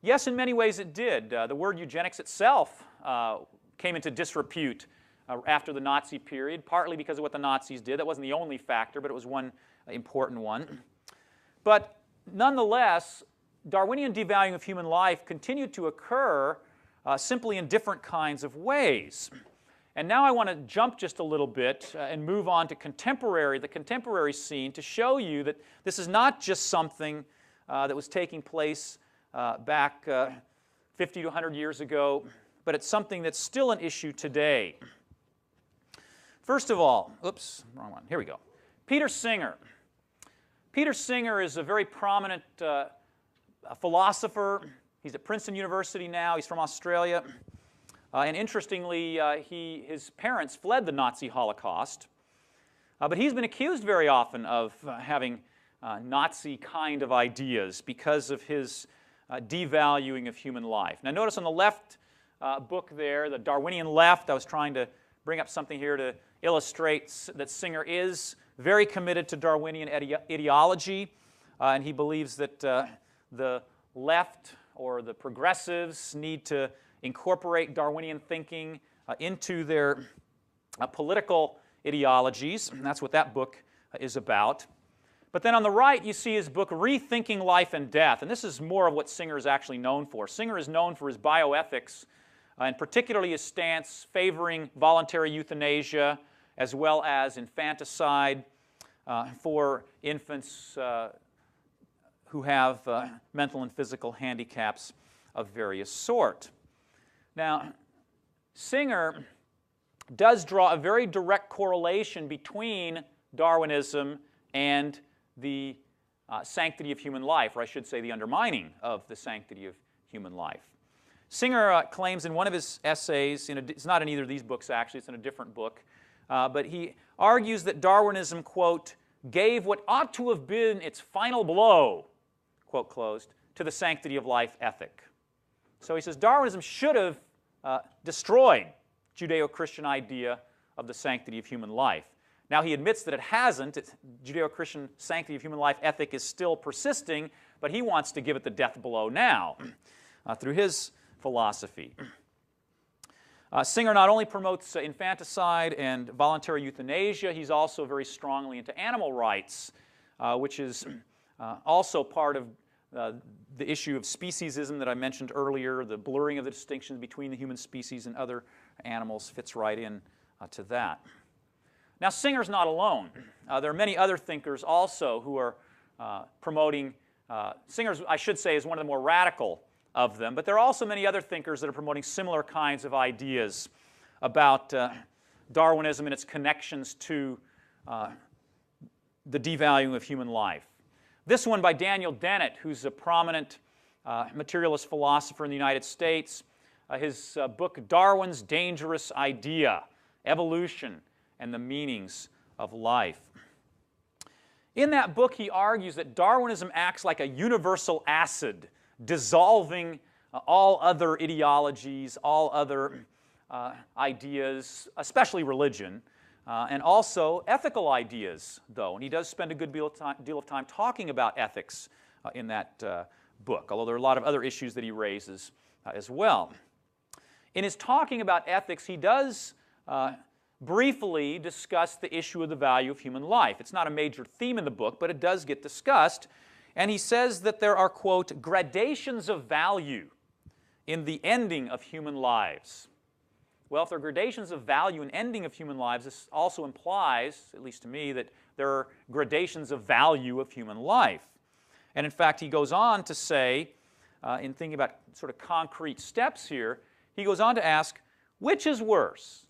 Yes, in many ways it did. The word eugenics itself came into disrepute after the Nazi period, partly because of what the Nazis did. That wasn't the only factor, but it was one important one. But nonetheless, Darwinian devaluing of human life continued to occur simply in different kinds of ways. And now I want to jump just a little bit and move on to the contemporary scene, to show you that this is not just something that was taking place back 50 to 100 years ago, but it's something that's still an issue today. First of all, oops, wrong one. Here we go. Peter Singer. Peter Singer is a very prominent philosopher. He's at Princeton University now. He's from Australia. And interestingly, his parents fled the Nazi Holocaust. But he's been accused very often of having Nazi kind of ideas because of his devaluing of human life. Now notice on the left book there, the Darwinian left, I was trying to bring up something here to illustrate that Singer is very committed to Darwinian ideology, and he believes that the left, or the progressives need to incorporate Darwinian thinking into their political ideologies. And that's what that book is about. But then on the right, you see his book, Rethinking Life and Death. And this is more of what Singer is actually known for. Singer is known for his bioethics, and particularly his stance favoring voluntary euthanasia, as well as infanticide for infants who have mental and physical handicaps of various sort. Now, Singer does draw a very direct correlation between Darwinism and the sanctity of human life, or I should say the undermining of the sanctity of human life. Singer claims in one of his essays, it's not in either of these books actually, it's in a different book, but he argues that Darwinism, quote, gave what ought to have been its final blow, quote closed, to the sanctity of life ethic. So he says Darwinism should have destroyed Judeo-Christian idea of the sanctity of human life. Now he admits that it hasn't. Judeo-Christian sanctity of human life ethic is still persisting, but he wants to give it the death blow now through his philosophy. Singer not only promotes infanticide and voluntary euthanasia, he's also very strongly into animal rights, which is also part of the issue of speciesism that I mentioned earlier. The blurring of the distinctions between the human species and other animals fits right in to that. Now, Singer's not alone. There are many other thinkers also who are promoting, Singer, I should say, is one of the more radical of them, but there are also many other thinkers that are promoting similar kinds of ideas about Darwinism and its connections to the devaluing of human life. This one by Daniel Dennett, who's a prominent materialist philosopher in the United States. His book, Darwin's Dangerous Idea, Evolution and the Meanings of Life. In that book, he argues that Darwinism acts like a universal acid, dissolving all other ideologies, all other ideas, especially religion, and also ethical ideas, though. And he does spend a good deal of time talking about ethics in that book, although there are a lot of other issues that he raises as well. In his talking about ethics, he does briefly discuss the issue of the value of human life. It's not a major theme in the book, but it does get discussed. And he says that there are, quote, gradations of value in the ending of human lives. Well, if there are gradations of value in ending of human lives, this also implies, at least to me, that there are gradations of value of human life. And in fact, he goes on to say, in thinking about sort of concrete steps here, he goes on to ask, which is worse?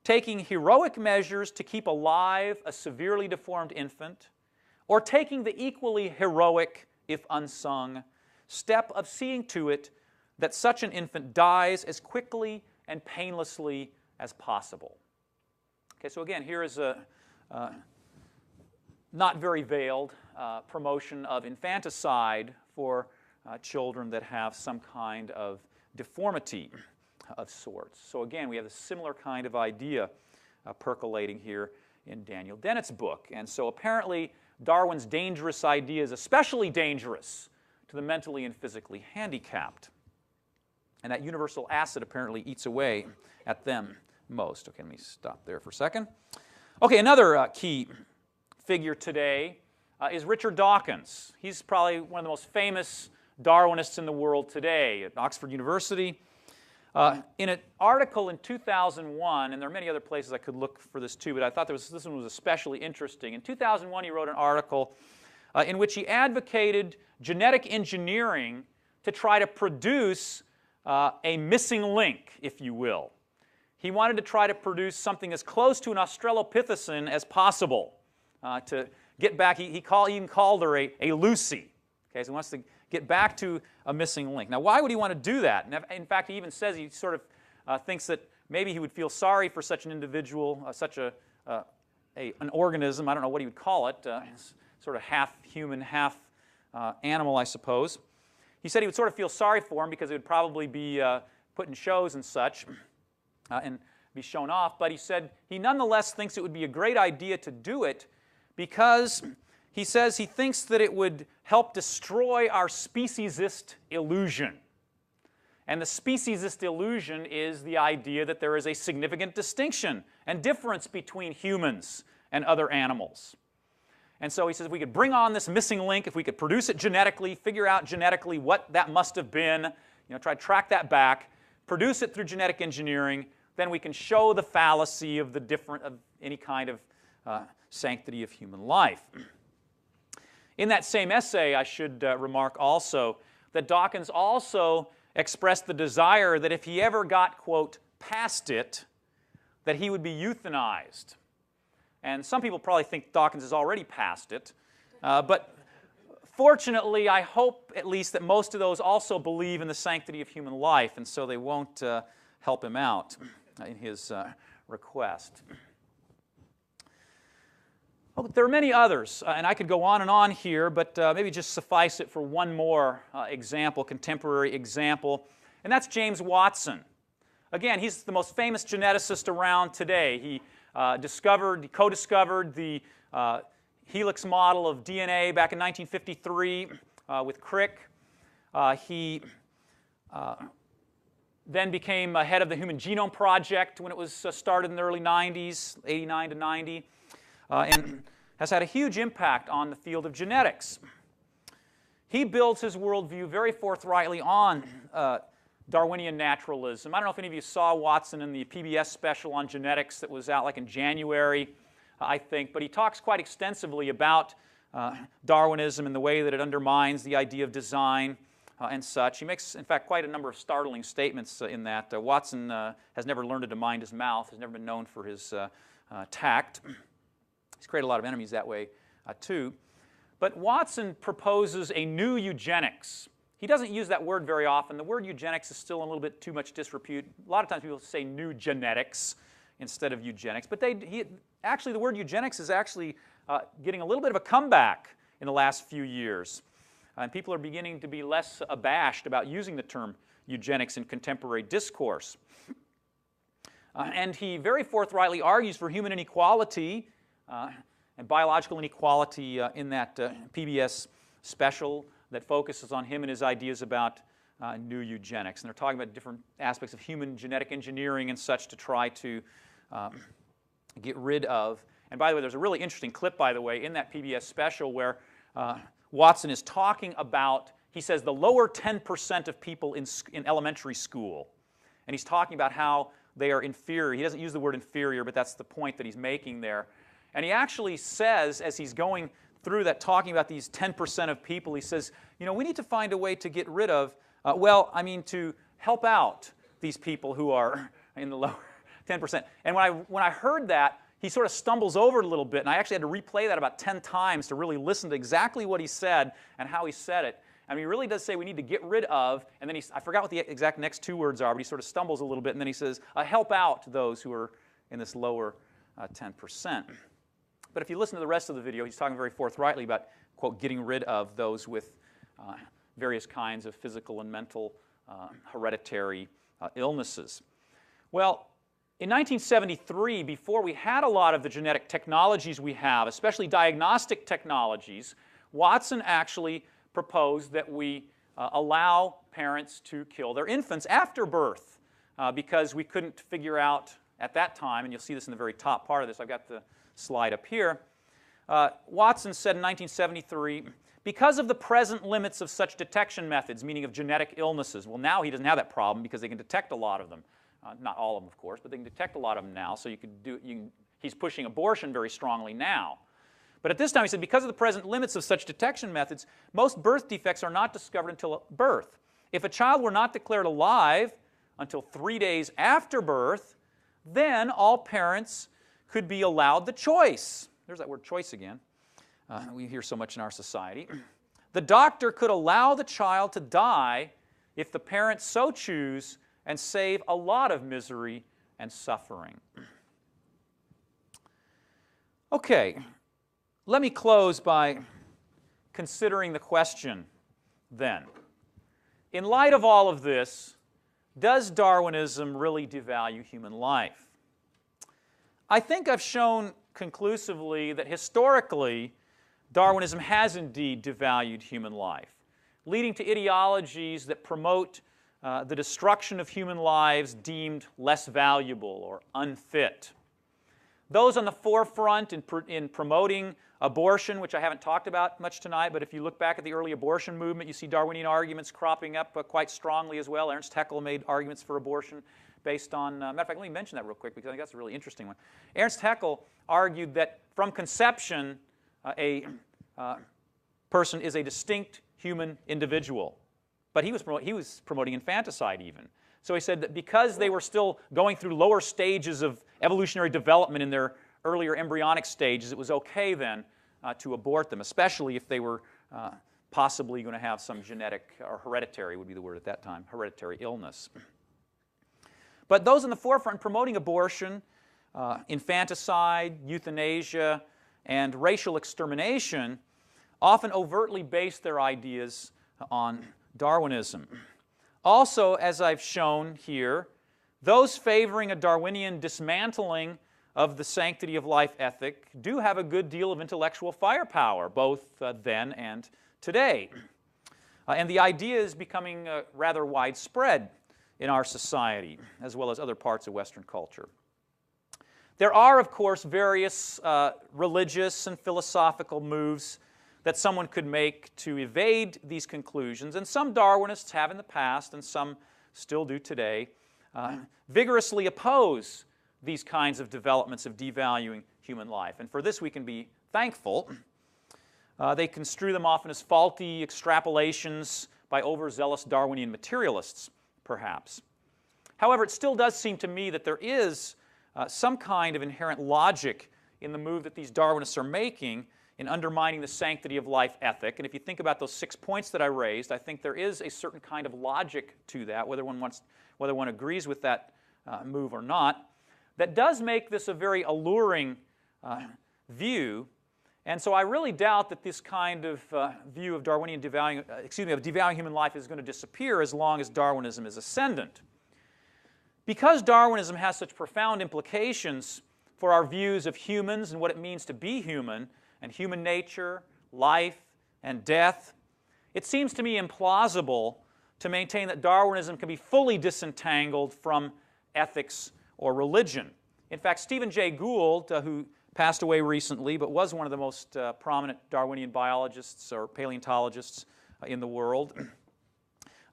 Taking heroic measures to keep alive a severely deformed infant, or taking the equally heroic, if unsung, step of seeing to it that such an infant dies as quickly and painlessly as possible. Okay, so again, here is a not very veiled promotion of infanticide for children that have some kind of deformity of sorts. So again, we have a similar kind of idea percolating here in Daniel Dennett's book. And so apparently Darwin's dangerous idea is especially dangerous to the mentally and physically handicapped. And that universal acid apparently eats away at them most. Okay, let me stop there for a second. Okay, another key figure today is Richard Dawkins. He's probably one of the most famous Darwinists in the world today at Oxford University. In an article in 2001, and there are many other places I could look for this too, but I thought this one was especially interesting. In 2001, he wrote an article in which he advocated genetic engineering to try to produce a missing link, if you will. He wanted to try to produce something as close to an Australopithecine as possible to get back. He even called her a Lucy. Okay, so he wants to get back to a missing link. Now, why would he want to do that? And in fact, he even says he sort of thinks that maybe he would feel sorry for such an individual, such an organism. I don't know what he would call it, sort of half human, half animal, I suppose. He said he would sort of feel sorry for him because it would probably be put in shows and such and be shown off. But he said he nonetheless thinks it would be a great idea to do it because he says he thinks that it would help destroy our speciesist illusion. And the speciesist illusion is the idea that there is a significant distinction and difference between humans and other animals. And so he says if we could bring on this missing link, if we could produce it genetically, figure out genetically what that must have been, try to track that back, produce it through genetic engineering, then we can show the fallacy of any kind of sanctity of human life. In that same essay, I should remark also that Dawkins also expressed the desire that if he ever got, quote, past it, that he would be euthanized. And some people probably think Dawkins is already past it. But fortunately, I hope at least that most of those also believe in the sanctity of human life, and so they won't help him out in his request. Oh, but there are many others, and I could go on and on here, but maybe just suffice it for one more example, contemporary example, and that's James Watson. Again, he's the most famous geneticist around today. He co-discovered the helix model of DNA back in 1953 with Crick. He then became head of the Human Genome Project when it was started in the early 90s, 89 to 90. And has had a huge impact on the field of genetics. He builds his worldview very forthrightly on Darwinian naturalism. I don't know if any of you saw Watson in the PBS special on genetics that was out like in January, I think, but he talks quite extensively about Darwinism and the way that it undermines the idea of design and such. He makes, in fact, quite a number of startling statements in that. Watson has never learned to mind his mouth, has never been known for his tact. He's created a lot of enemies that way, too. But Watson proposes a new eugenics. He doesn't use that word very often. The word eugenics is still a little bit too much disrepute. A lot of times people say new genetics instead of eugenics. But actually, the word eugenics is actually getting a little bit of a comeback in the last few years. And people are beginning to be less abashed about using the term eugenics in contemporary discourse. And he very forthrightly argues for human inequality and biological inequality in that PBS special that focuses on him and his ideas about new eugenics. And they're talking about different aspects of human genetic engineering and such to try to get rid of. And by the way, there's a really interesting clip, by the way, in that PBS special where Watson is talking about, he says, the lower 10% of people in elementary school. And he's talking about how they are inferior. He doesn't use the word inferior, but that's the point that he's making there. And he actually says, as he's going through that, talking about these 10% of people, he says, we need to find a way to get rid of, to help out these people who are in the lower 10%. And when I heard that, he sort of stumbles over it a little bit, and I actually had to replay that about 10 times to really listen to exactly what he said and how he said it. I mean, he really does say we need to get rid of, and then I forgot what the exact next two words are, but he sort of stumbles a little bit, and then he says, help out those who are in this lower 10%. But if you listen to the rest of the video, he's talking very forthrightly about, quote, getting rid of those with various kinds of physical and mental hereditary illnesses. Well, in 1973, before we had a lot of the genetic technologies we have, especially diagnostic technologies, Watson actually proposed that we allow parents to kill their infants after birth because we couldn't figure out at that time, and you'll see this in the very top part of this. I've got the slide up here. Watson said in 1973, because of the present limits of such detection methods, meaning of genetic illnesses, well, now he doesn't have that problem because they can detect a lot of them. Not all of them, of course, but they can detect a lot of them now, so he's pushing abortion very strongly now. But at this time, he said, because of the present limits of such detection methods, most birth defects are not discovered until birth. If a child were not declared alive until 3 days after birth, then all parents could be allowed the choice. There's that word choice again. We hear so much in our society. The doctor could allow the child to die if the parents so choose and save a lot of misery and suffering. Okay, let me close by considering the question then. In light of all of this, does Darwinism really devalue human life? I think I've shown conclusively that historically, Darwinism has indeed devalued human life, leading to ideologies that promote the destruction of human lives deemed less valuable or unfit. Those on the forefront in promoting abortion, which I haven't talked about much tonight, but if you look back at the early abortion movement, you see Darwinian arguments cropping up quite strongly as well. Ernst Haeckel made arguments for abortion based on, matter of fact, let me mention that real quick because I think that's a really interesting one. Ernst Haeckel argued that from conception, a person is a distinct human individual. But he was promoting infanticide even. So he said that because they were still going through lower stages of evolutionary development in their earlier embryonic stages, it was okay then to abort them, especially if they were possibly going to have some genetic, or hereditary would be the word at that time, hereditary illness. But those in the forefront promoting abortion, infanticide, euthanasia, and racial extermination often overtly based their ideas on Darwinism. Also, as I've shown here, those favoring a Darwinian dismantling of the sanctity of life ethic do have a good deal of intellectual firepower, both then and today. And the idea is becoming rather widespread in our society, as well as other parts of Western culture. There are, of course, various religious and philosophical moves that someone could make to evade these conclusions, and some Darwinists have in the past, and some still do today, vigorously oppose these kinds of developments of devaluing human life. And for this we can be thankful. They construe them often as faulty extrapolations by overzealous Darwinian materialists, perhaps. However, it still does seem to me that there is some kind of inherent logic in the move that these Darwinists are making in undermining the sanctity of life ethic. And if you think about those 6 points that I raised, I think there is a certain kind of logic to that, whether one agrees with that move or not, that does make this a very alluring view. And so I really doubt that this kind of view of Darwinian devaluing, of devaluing human life is going to disappear as long as Darwinism is ascendant. Because Darwinism has such profound implications for our views of humans and what it means to be human, and human nature, life, and death, it seems to me implausible to maintain that Darwinism can be fully disentangled from ethics or religion. In fact, Stephen Jay Gould, who passed away recently but was one of the most prominent Darwinian biologists or paleontologists in the world,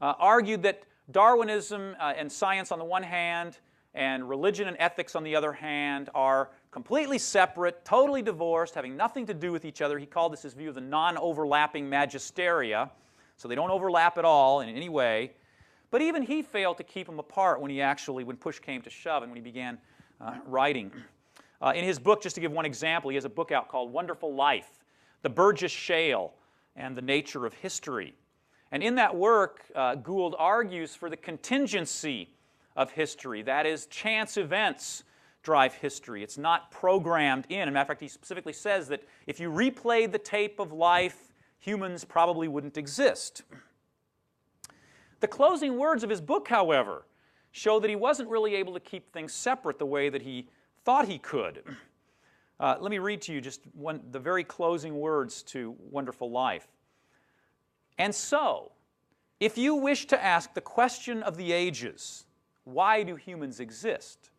argued that Darwinism and science on the one hand and religion and ethics on the other hand are completely separate, totally divorced, having nothing to do with each other. He called this his view of the non-overlapping magisteria, so they don't overlap at all in any way. But even he failed to keep them apart when push came to shove and when he began writing. In his book, just to give one example, he has a book out called Wonderful Life, The Burgess Shale and the Nature of History. And in that work, Gould argues for the contingency of history. That is, chance events drive history. It's not programmed in. As a matter of fact, he specifically says that if you replayed the tape of life, humans probably wouldn't exist. The closing words of his book, however, show that he wasn't really able to keep things separate the way that he thought he could. Let me read to you just the very closing words to Wonderful Life. And so, if you wish to ask the question of the ages, why do humans exist?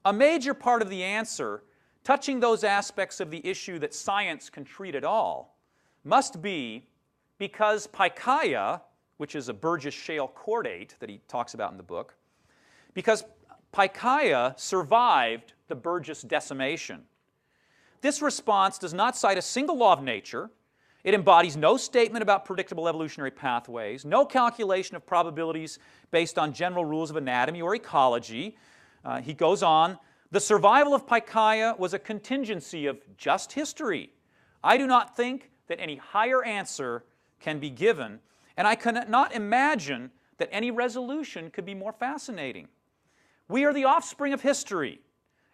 A major part of the answer, touching those aspects of the issue that science can treat at all, must be because Pikaia, which is a Burgess Shale chordate that he talks about in the book, because Pikaia survived the Burgess decimation. This response does not cite a single law of nature. It embodies no statement about predictable evolutionary pathways, no calculation of probabilities based on general rules of anatomy or ecology. He goes on, the survival of Pikaia was a contingency of just history. I do not think that any higher answer can be given, and I cannot imagine that any resolution could be more fascinating. We are the offspring of history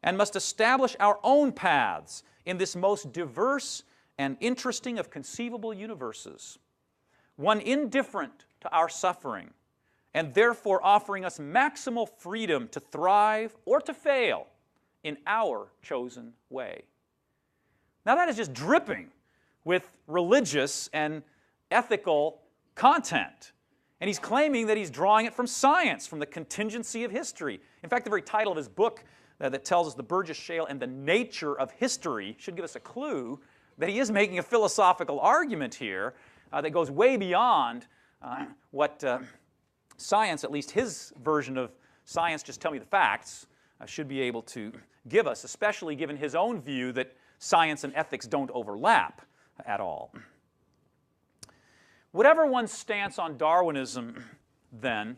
and must establish our own paths in this most diverse and interesting of conceivable universes, one indifferent to our suffering, and therefore offering us maximal freedom to thrive or to fail in our chosen way. Now that is just dripping with religious and ethical content. And he's claiming that he's drawing it from science, from the contingency of history. In fact, the very title of his book that tells us the Burgess Shale and the nature of history should give us a clue that he is making a philosophical argument here that goes way beyond what science, at least his version of science, just tell me the facts, should be able to give us, especially given his own view that science and ethics don't overlap at all. Whatever one's stance on Darwinism, then,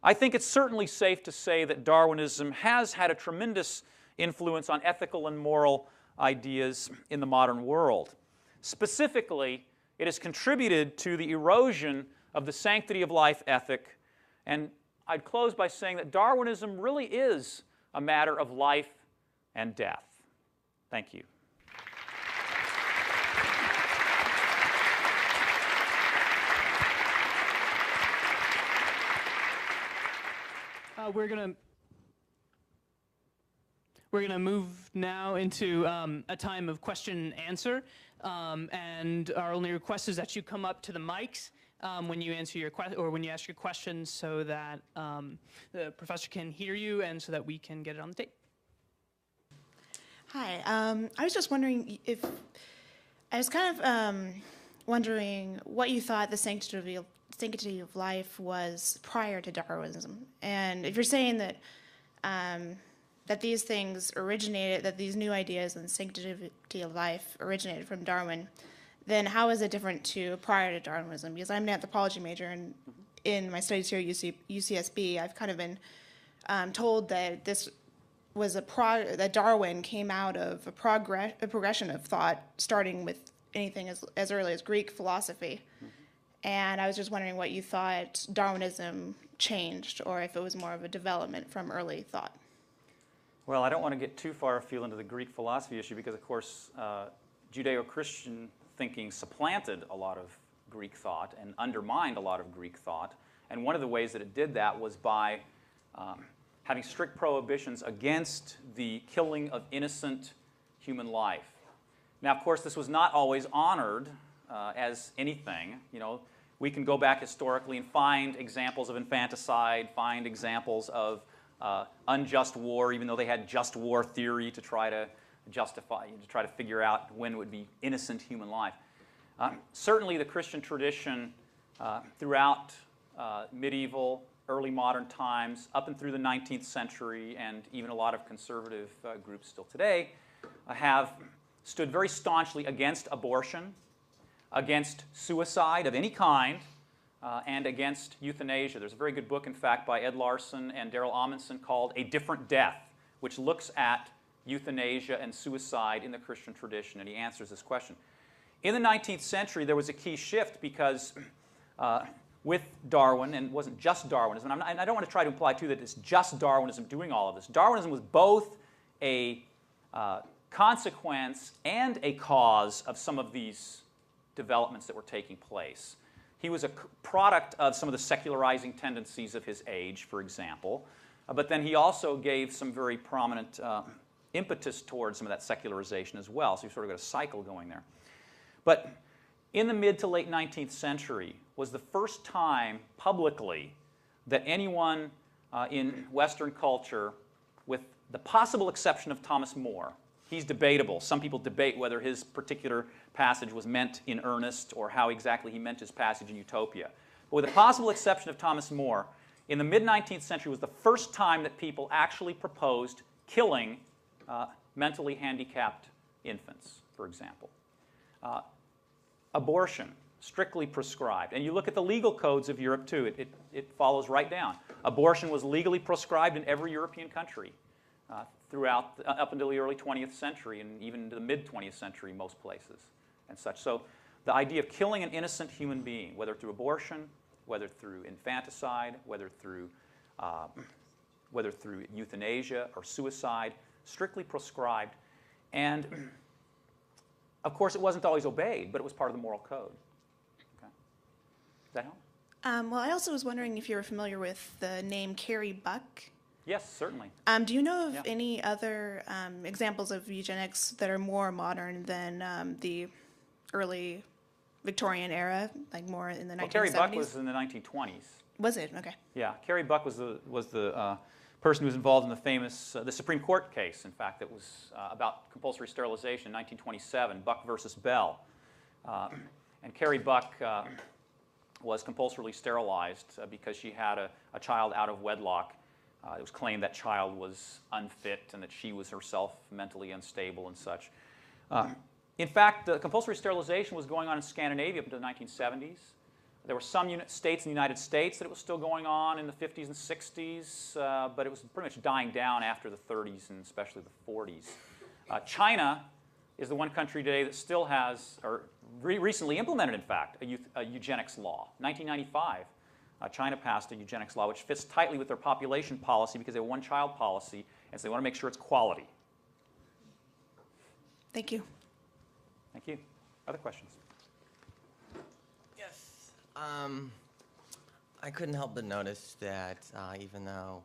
I think it's certainly safe to say that Darwinism has had a tremendous influence on ethical and moral ideas in the modern world. Specifically, it has contributed to the erosion of the sanctity of life ethic, and I'd close by saying that Darwinism really is a matter of life and death. Thank you. We're gonna move now into a time of question and answer, and our only request is that you come up to the mics when you answer your when you ask your questions, so that the professor can hear you and so that we can get it on the tape. Hi, I was just wondering wondering what you thought the sanctity of life was prior to Darwinism, and if you're saying that that these things originated, that these new ideas and sanctity of life originated from Darwin, then how is it different to prior to Darwinism? Because I'm an anthropology major, and in my studies here at UCSB, I've kind of been told that this was that Darwin came out of a progression of thought, starting with anything as early as Greek philosophy. And I was just wondering what you thought Darwinism changed, or if it was more of a development from early thought. Well, I don't want to get too far afield into the Greek philosophy issue because, of course, Judeo-Christian thinking supplanted a lot of Greek thought and undermined a lot of Greek thought. And one of the ways that it did that was by having strict prohibitions against the killing of innocent human life. Now, of course, this was not always honored as anything. You know, we can go back historically and find examples of infanticide, find examples of unjust war, even though they had just war theory to try to justify, to try to figure out when it would be innocent human life. Certainly the Christian tradition throughout medieval, early modern times, up and through the 19th century, and even a lot of conservative groups still today, have stood very staunchly against abortion, against suicide of any kind, and against euthanasia. There's a very good book, in fact, by Ed Larson and Darrell Amundsen called A Different Death, which looks at euthanasia and suicide in the Christian tradition, and he answers this question. In the 19th century, there was a key shift because with Darwin, and it wasn't just Darwinism, and I don't want to try to imply, too, that it's just Darwinism doing all of this. Darwinism was both a consequence and a cause of some of these developments that were taking place. He was a product of some of the secularizing tendencies of his age, for example, but then he also gave some very prominent impetus towards some of that secularization as well, so you've sort of got a cycle going there. But in the mid to late 19th century was the first time publicly that anyone in Western culture, with the possible exception of Thomas More, he's debatable. Some people debate whether his particular passage was meant in earnest or how exactly he meant his passage in Utopia. But with the possible exception of Thomas More, in the mid-19th century was the first time that people actually proposed killing mentally handicapped infants, for example. Abortion, strictly prescribed. And you look at the legal codes of Europe, too. It follows right down. Abortion was legally prescribed in every European country throughout, up until the early 20th century, and even into the mid-20th century, most places and such. So the idea of killing an innocent human being, whether through abortion, whether through infanticide, whether through euthanasia or suicide, strictly prescribed. And of course, it wasn't always obeyed, but it was part of the moral code. Okay. Does that help? Well, I also was wondering if you were familiar with the name Carrie Buck. Yes, certainly. Do you know of any other examples of eugenics that are more modern than the early Victorian era, like more in the 1970s? Well, Carrie Buck was in the 1920s. Was it? Okay. Yeah, Carrie Buck was the person who was involved in the famous, the Supreme Court case, in fact, that was about compulsory sterilization in 1927, Buck versus Bell. And Carrie Buck was compulsorily sterilized because she had a child out of wedlock. It was claimed that child was unfit and that she was herself mentally unstable and such. In fact, the compulsory sterilization was going on in Scandinavia up until the 1970s. There were some states in the United States that it was still going on in the 50s and 60s, but it was pretty much dying down after the 30s and especially the 40s. China is the one country today that still has, or recently implemented, in fact, a eugenics law. 1995, China passed a eugenics law which fits tightly with their population policy because they have a one-child policy, and so they want to make sure it's quality. Thank you. Thank you. Other questions? Yes. I couldn't help but notice that even though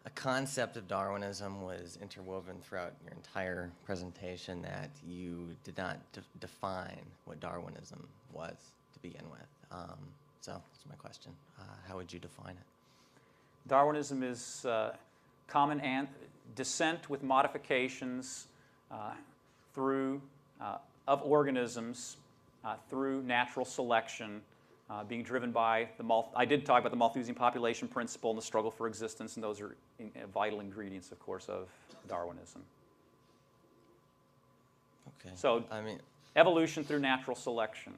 a concept of Darwinism was interwoven throughout your entire presentation, that you did not define what Darwinism was to begin with. So that's my question. How would you define it? Darwinism is common descent with modifications through of organisms through natural selection, being driven by I did talk about the Malthusian population principle and the struggle for existence, and those are vital ingredients, of course, of Darwinism. Okay. So, I mean, evolution through natural selection.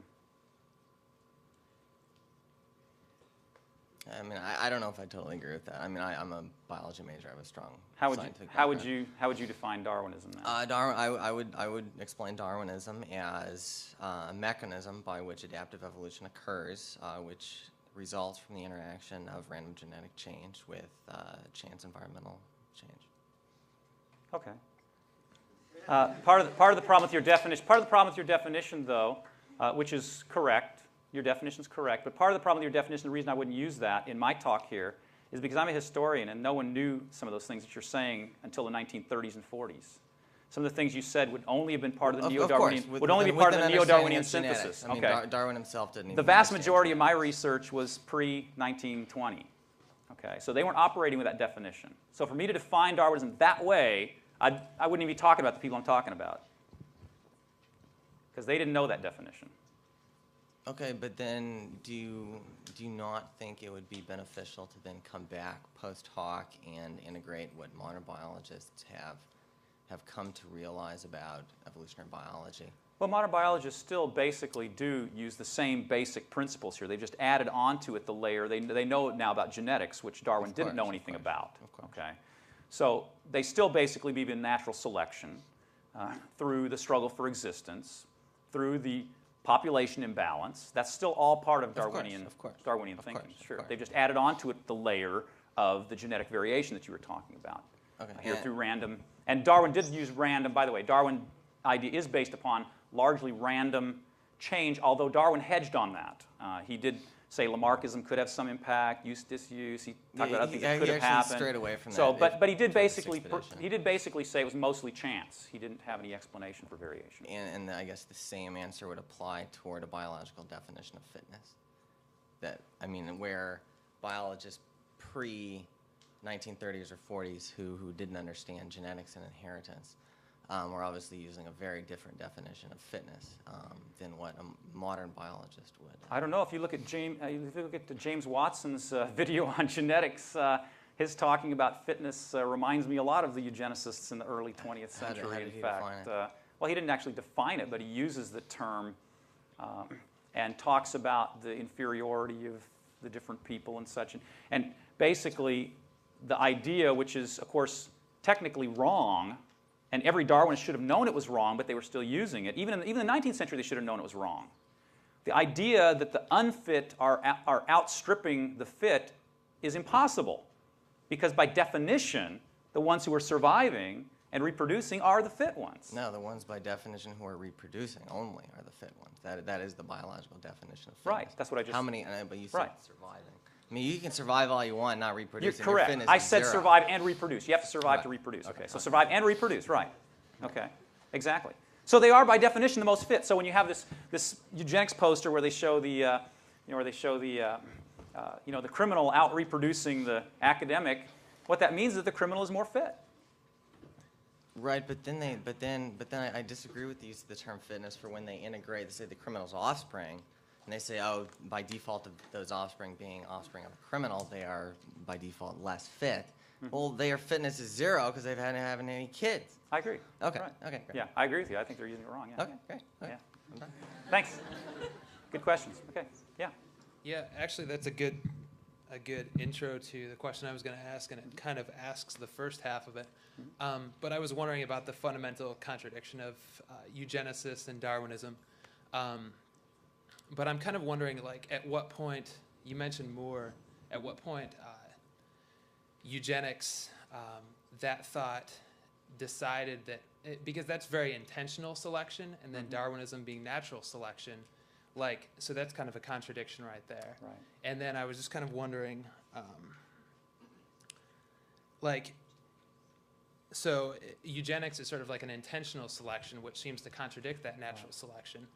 I don't know if I totally agree with that. I mean, I'm a biology major. I have a strong How scientific would background. you define Darwinism then? I would explain Darwinism as a mechanism by which adaptive evolution occurs, which results from the interaction of random genetic change with chance environmental change. Okay. Part of the problem with your definition, though, which is correct. Your definition is correct, but part of the problem with your definition, the reason I wouldn't use that in my talk here, is because I'm a historian and no one knew some of those things that you're saying until the 1930s and 40s. Some of the things you said would only have been part of the neo-Darwinian, would only be part of the neo-Darwinian synthesis. I mean, okay. Darwin himself didn't even The vast understand majority of my genetics. research was pre-1920. Okay, so they weren't operating with that definition. So for me to define Darwinism that way, I wouldn't even be talking about the people I'm talking about, because they didn't know that definition. Okay, but then do you not think it would be beneficial to then come back post hoc and integrate what modern biologists have come to realize about evolutionary biology? Well, modern biologists still basically do use the same basic principles here. They've just added onto it the layer. They know now about genetics, which Darwin didn't know anything about. Of course. Okay, so they still basically believe in natural selection through the struggle for existence, through the population imbalance. That's still all part of Darwinian thinking. Sure, they've just added onto it the layer of the genetic variation that you were talking about. Okay. Here through random, and Darwin did use random. By the way, Darwin idea is based upon largely random change, although Darwin hedged on that. He did say Lamarckism could have some impact, use, disuse. He talked about other things that could have happened. Strayed away from so, that. but he did basically say it was mostly chance. He didn't have any explanation for variation. And I guess the same answer would apply toward a biological definition of fitness. That, I mean, where biologists pre-1930s or 40s who didn't understand genetics and inheritance were obviously using a very different definition of fitness than what a modern biologist would. I don't know if you look at James Watson's video on genetics. His talking about fitness reminds me a lot of the eugenicists in the early 20th century. How did in he fact, define it? well, he didn't actually define it, but he uses the term and talks about the inferiority of the different people and such. And basically, the idea, which is, of course, technically wrong, and every Darwinist should have known it was wrong, but they were still using it. Even in the 19th century, they should have known it was wrong. The idea that the unfit are outstripping the fit is impossible, because by definition, the ones who are surviving and reproducing are the fit ones. No, the ones by definition who are reproducing only are the fit ones. That is the biological definition of fitness. Right, that's what I just How many? But you said Right. surviving. I mean, you can survive all you want, not reproducing. You're correct. Your fitness I is said zero. survive and reproduce. You have to survive to Right. reproduce. Okay, so Okay. survive and reproduce, right. Okay, exactly. So they are, by definition, the most fit. So when you have this eugenics poster where they show the, the criminal out reproducing the academic, what that means is that the criminal is more fit. Right, but then I disagree with the use of the term fitness for when they integrate, they say the criminal's offspring, and they say, oh, by default of those offspring being offspring of a criminal, they are by default less fit. Well, their fitness is zero because they've hadn't having any kids. I agree. Okay. Right. Okay. Great. Yeah, I agree with you. I think they're using it wrong. Yeah. Okay. Great. Okay. Yeah. I'm done. Thanks. Good questions. Okay. Yeah. Yeah, actually, that's a good intro to the question I was going to ask, and it kind of asks the first half of it. But I was wondering about the fundamental contradiction of eugenicists and Darwinism. But I'm kind of wondering, like, at what point, you mentioned Moore, at what point eugenics, that thought decided that, because that's very intentional selection, and then Darwinism being natural selection, like, so that's kind of a contradiction right there. Right. And then I was just kind of wondering, like, so eugenics is sort of like an intentional selection, which seems to contradict that natural selection.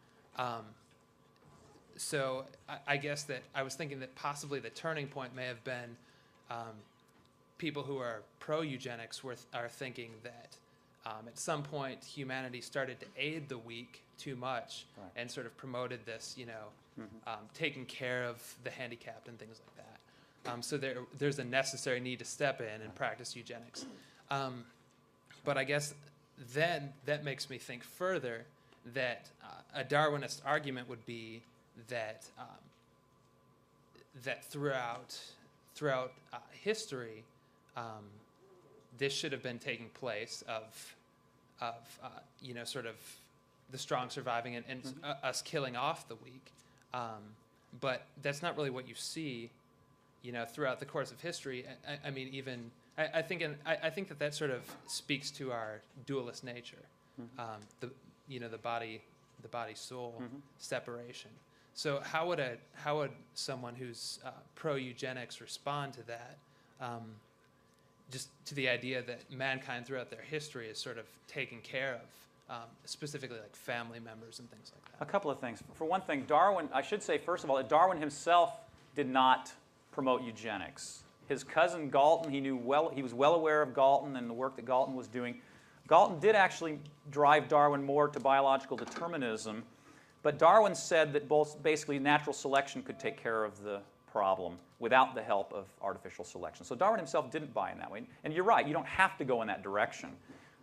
So I guess that I was thinking that possibly the turning point may have been people who are pro-eugenics are thinking that at some point humanity started to aid the weak too much, Right. and sort of promoted this, taking care of the handicapped and things like that. So there's a necessary need to step in and practice eugenics. But I guess then that makes me think further that a Darwinist argument would be that that throughout history, this should have been taking place of sort of the strong surviving and us killing off the weak. But that's not really what you see, throughout the course of history. I mean, even I think that sort of speaks to our dualist nature, the body soul separation. So how would someone who's pro eugenics respond to that? Just to the idea that mankind throughout their history is sort of taken care of, specifically like family members and things like that. A couple of things. For one thing, Darwin, I should say, first of all, that Darwin himself did not promote eugenics. His cousin Galton, he was well aware of Galton and the work that Galton was doing. Galton did actually drive Darwin more to biological determinism, but Darwin said that basically natural selection could take care of the problem without the help of artificial selection. So Darwin himself didn't buy in that way. And you're right, you don't have to go in that direction.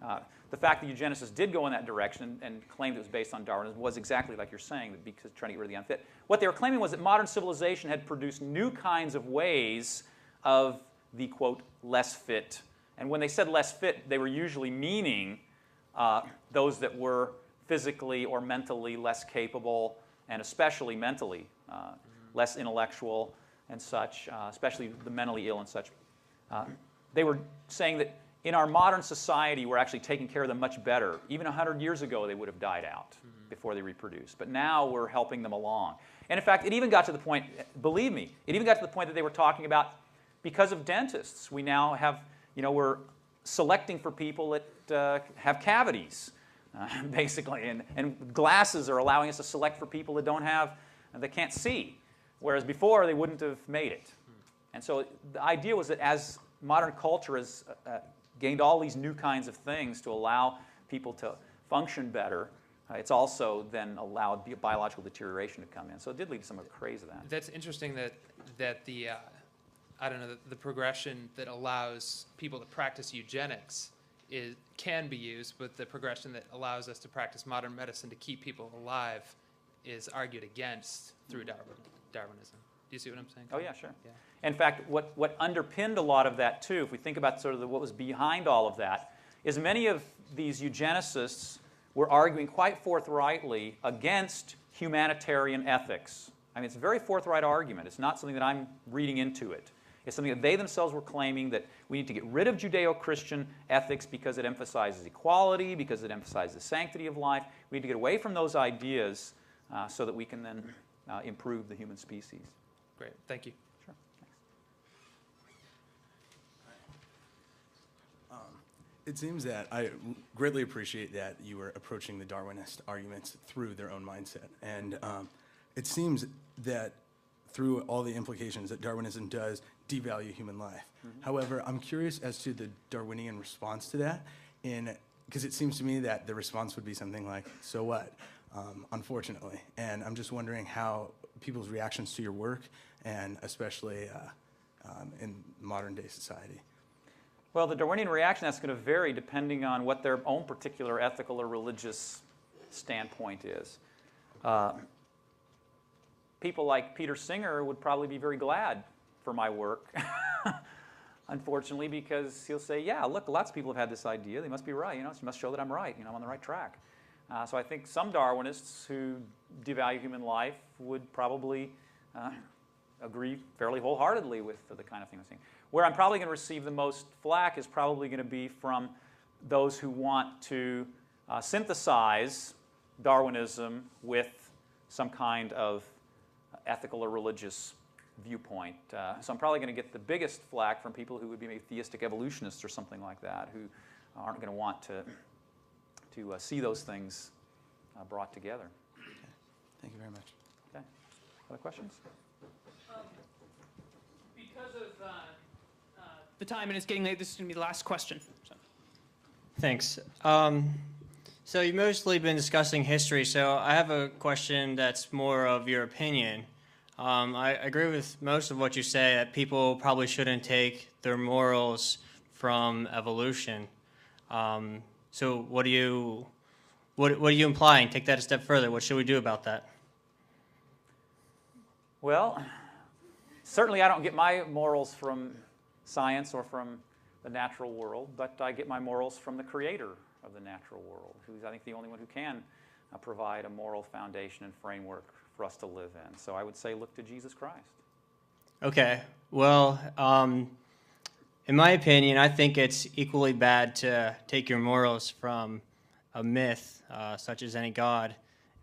The fact that eugenicists did go in that direction and claimed it was based on Darwinism was exactly like you're saying, that because trying to get rid of the unfit. What they were claiming was that modern civilization had produced new kinds of ways of the, quote, less fit. And when they said less fit, they were usually meaning those that were physically or mentally less capable, and especially mentally less intellectual and such, especially the mentally ill and such. They were saying that in our modern society, we're actually taking care of them much better. Even 100 years ago, they would have died out before they reproduced. But now we're helping them along. And in fact, it even got to the point, believe me, it even got to the point that they were talking about, because of dentists, we now have, we're selecting for people that have cavities, basically. And glasses are allowing us to select for people that can't see. Whereas before, they wouldn't have made it. And so the idea was that as modern culture has gained all these new kinds of things to allow people to function better, it's also then allowed biological deterioration to come in. So it did lead to some of the craze of that. That's interesting that the the progression that allows people to practice eugenics can be used, but the progression that allows us to practice modern medicine to keep people alive is argued against through Darwinism. Do you see what I'm saying? Oh, yeah, sure. Yeah. In fact, what underpinned a lot of that, too, if we think about sort of what was behind all of that, is many of these eugenicists were arguing quite forthrightly against humanitarian ethics. I mean, it's a very forthright argument. It's not something that I'm reading into it. It's something that they themselves were claiming, that we need to get rid of Judeo-Christian ethics because it emphasizes equality, because it emphasizes the sanctity of life. We need to get away from those ideas so that we can then improve the human species. Great. Thank you. Sure. It seems that I greatly appreciate that you were approaching the Darwinist arguments through their own mindset. And it seems that through all the implications that Darwinism does devalue human life. However, I'm curious as to the Darwinian response to that, because it seems to me that the response would be something like, so what, unfortunately. And I'm just wondering how people's reactions to your work, and especially in modern day society. Well, the Darwinian reaction, that's going to vary depending on what their own particular ethical or religious standpoint is. People like Peter Singer would probably be very glad for my work, unfortunately, because he'll say, yeah, look, lots of people have had this idea. They must be right. You must show that I'm right. I'm on the right track. So I think some Darwinists who devalue human life would probably agree fairly wholeheartedly with the kind of thing I'm saying. Where I'm probably going to receive the most flack is probably going to be from those who want to synthesize Darwinism with some kind of ethical or religious viewpoint. So I'm probably going to get the biggest flack from people who would be maybe theistic evolutionists or something like that, who aren't going to want to see those things brought together. Okay. Thank you very much. Okay. Other questions? Because of the time and it's getting late, this is going to be the last question. So. Thanks. So you've mostly been discussing history, so I have a question that's more of your opinion. I agree with most of what you say, that people probably shouldn't take their morals from evolution. So what are you implying? Take that a step further. What should we do about that? Well, certainly I don't get my morals from science or from the natural world, but I get my morals from the creator of the natural world, who's, I think, the only one who can provide a moral foundation and framework for us to live in. So I would say look to Jesus Christ. Okay. Well, in my opinion, I think it's equally bad to take your morals from a myth, such as any god.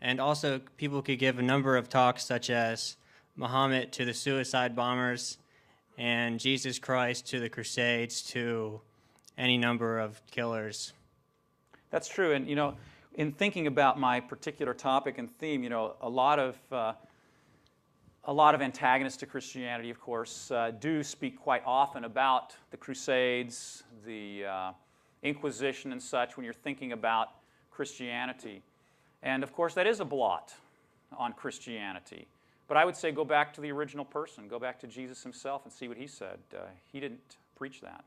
And also, people could give a number of talks, such as Muhammad to the suicide bombers, and Jesus Christ to the Crusades, to any number of killers. That's true. And, in thinking about my particular topic and theme, a lot of antagonists to Christianity, of course, do speak quite often about the Crusades, the Inquisition and such, when you're thinking about Christianity. And, of course, that is a blot on Christianity. But I would say go back to the original person. Go back to Jesus himself and see what he said. He didn't preach that.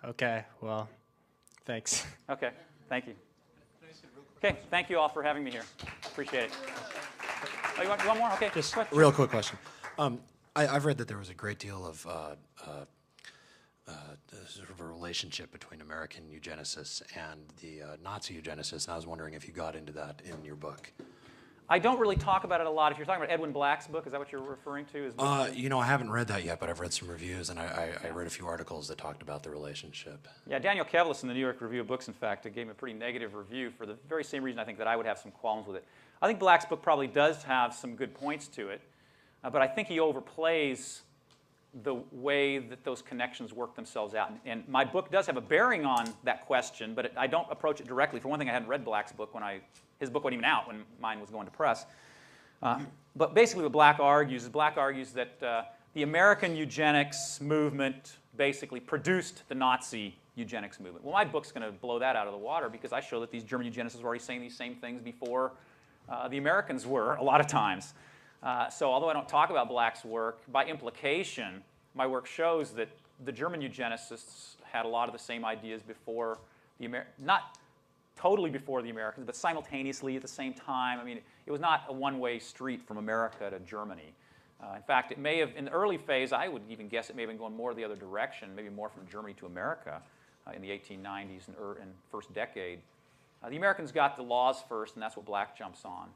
Okay, well, thanks. Okay, thank you. Okay, thank you all for having me here. Appreciate it. Oh, you want one more? Okay, Just question. real quick question. I've read that there was a great deal of sort of a relationship between American eugenicists and the Nazi eugenicists, and I was wondering if you got into that in your book. I don't really talk about it a lot. If you're talking about Edwin Black's book, is that what you're referring to? I haven't read that yet, but I've read some reviews, and I read a few articles that talked about the relationship. Yeah, Daniel Kevlis in the New York Review of Books, in fact, gave him a pretty negative review for the very same reason I think that I would have some qualms with it. I think Black's book probably does have some good points to it, but I think he overplays the way that those connections work themselves out. And my book does have a bearing on that question, but I don't approach it directly. For one thing, I hadn't read Black's book his book wasn't even out when mine was going to press. But basically what Black argues that the American eugenics movement basically produced the Nazi eugenics movement. Well, my book's going to blow that out of the water because I show that these German eugenicists were already saying these same things before the Americans were, a lot of times. So although I don't talk about Black's work, by implication, my work shows that the German eugenicists had a lot of the same ideas before the not totally before the Americans, but simultaneously at the same time. I mean, it was not a one-way street from America to Germany. In fact, it may have, in the early phase, I would even guess it may have been going more the other direction, maybe more from Germany to America in the 1890s and first decade. The Americans got the laws first, and that's what Black jumps on.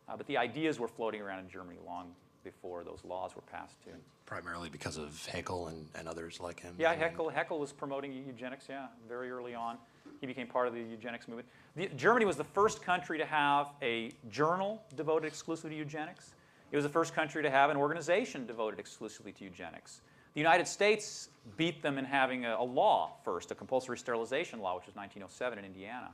But the ideas were floating around in Germany long before those laws were passed too. Primarily because of Haeckel and others like him. Yeah, Haeckel was promoting eugenics, very early on. He became part of the eugenics movement. Germany was the first country to have a journal devoted exclusively to eugenics. It was the first country to have an organization devoted exclusively to eugenics. The United States beat them in having a law first, a compulsory sterilization law, which was 1907 in Indiana.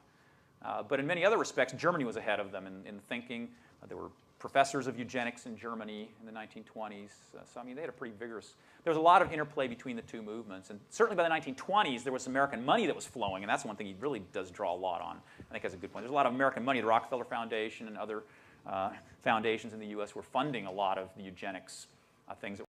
But in many other respects, Germany was ahead of them in thinking. There were professors of eugenics in Germany in the 1920s. So, I mean, they had a pretty vigorous... There was a lot of interplay between the two movements. And certainly by the 1920s, there was American money that was flowing, and that's one thing he really does draw a lot on. I think that's a good point. There's a lot of American money. The Rockefeller Foundation and other foundations in the U.S. were funding a lot of the eugenics things that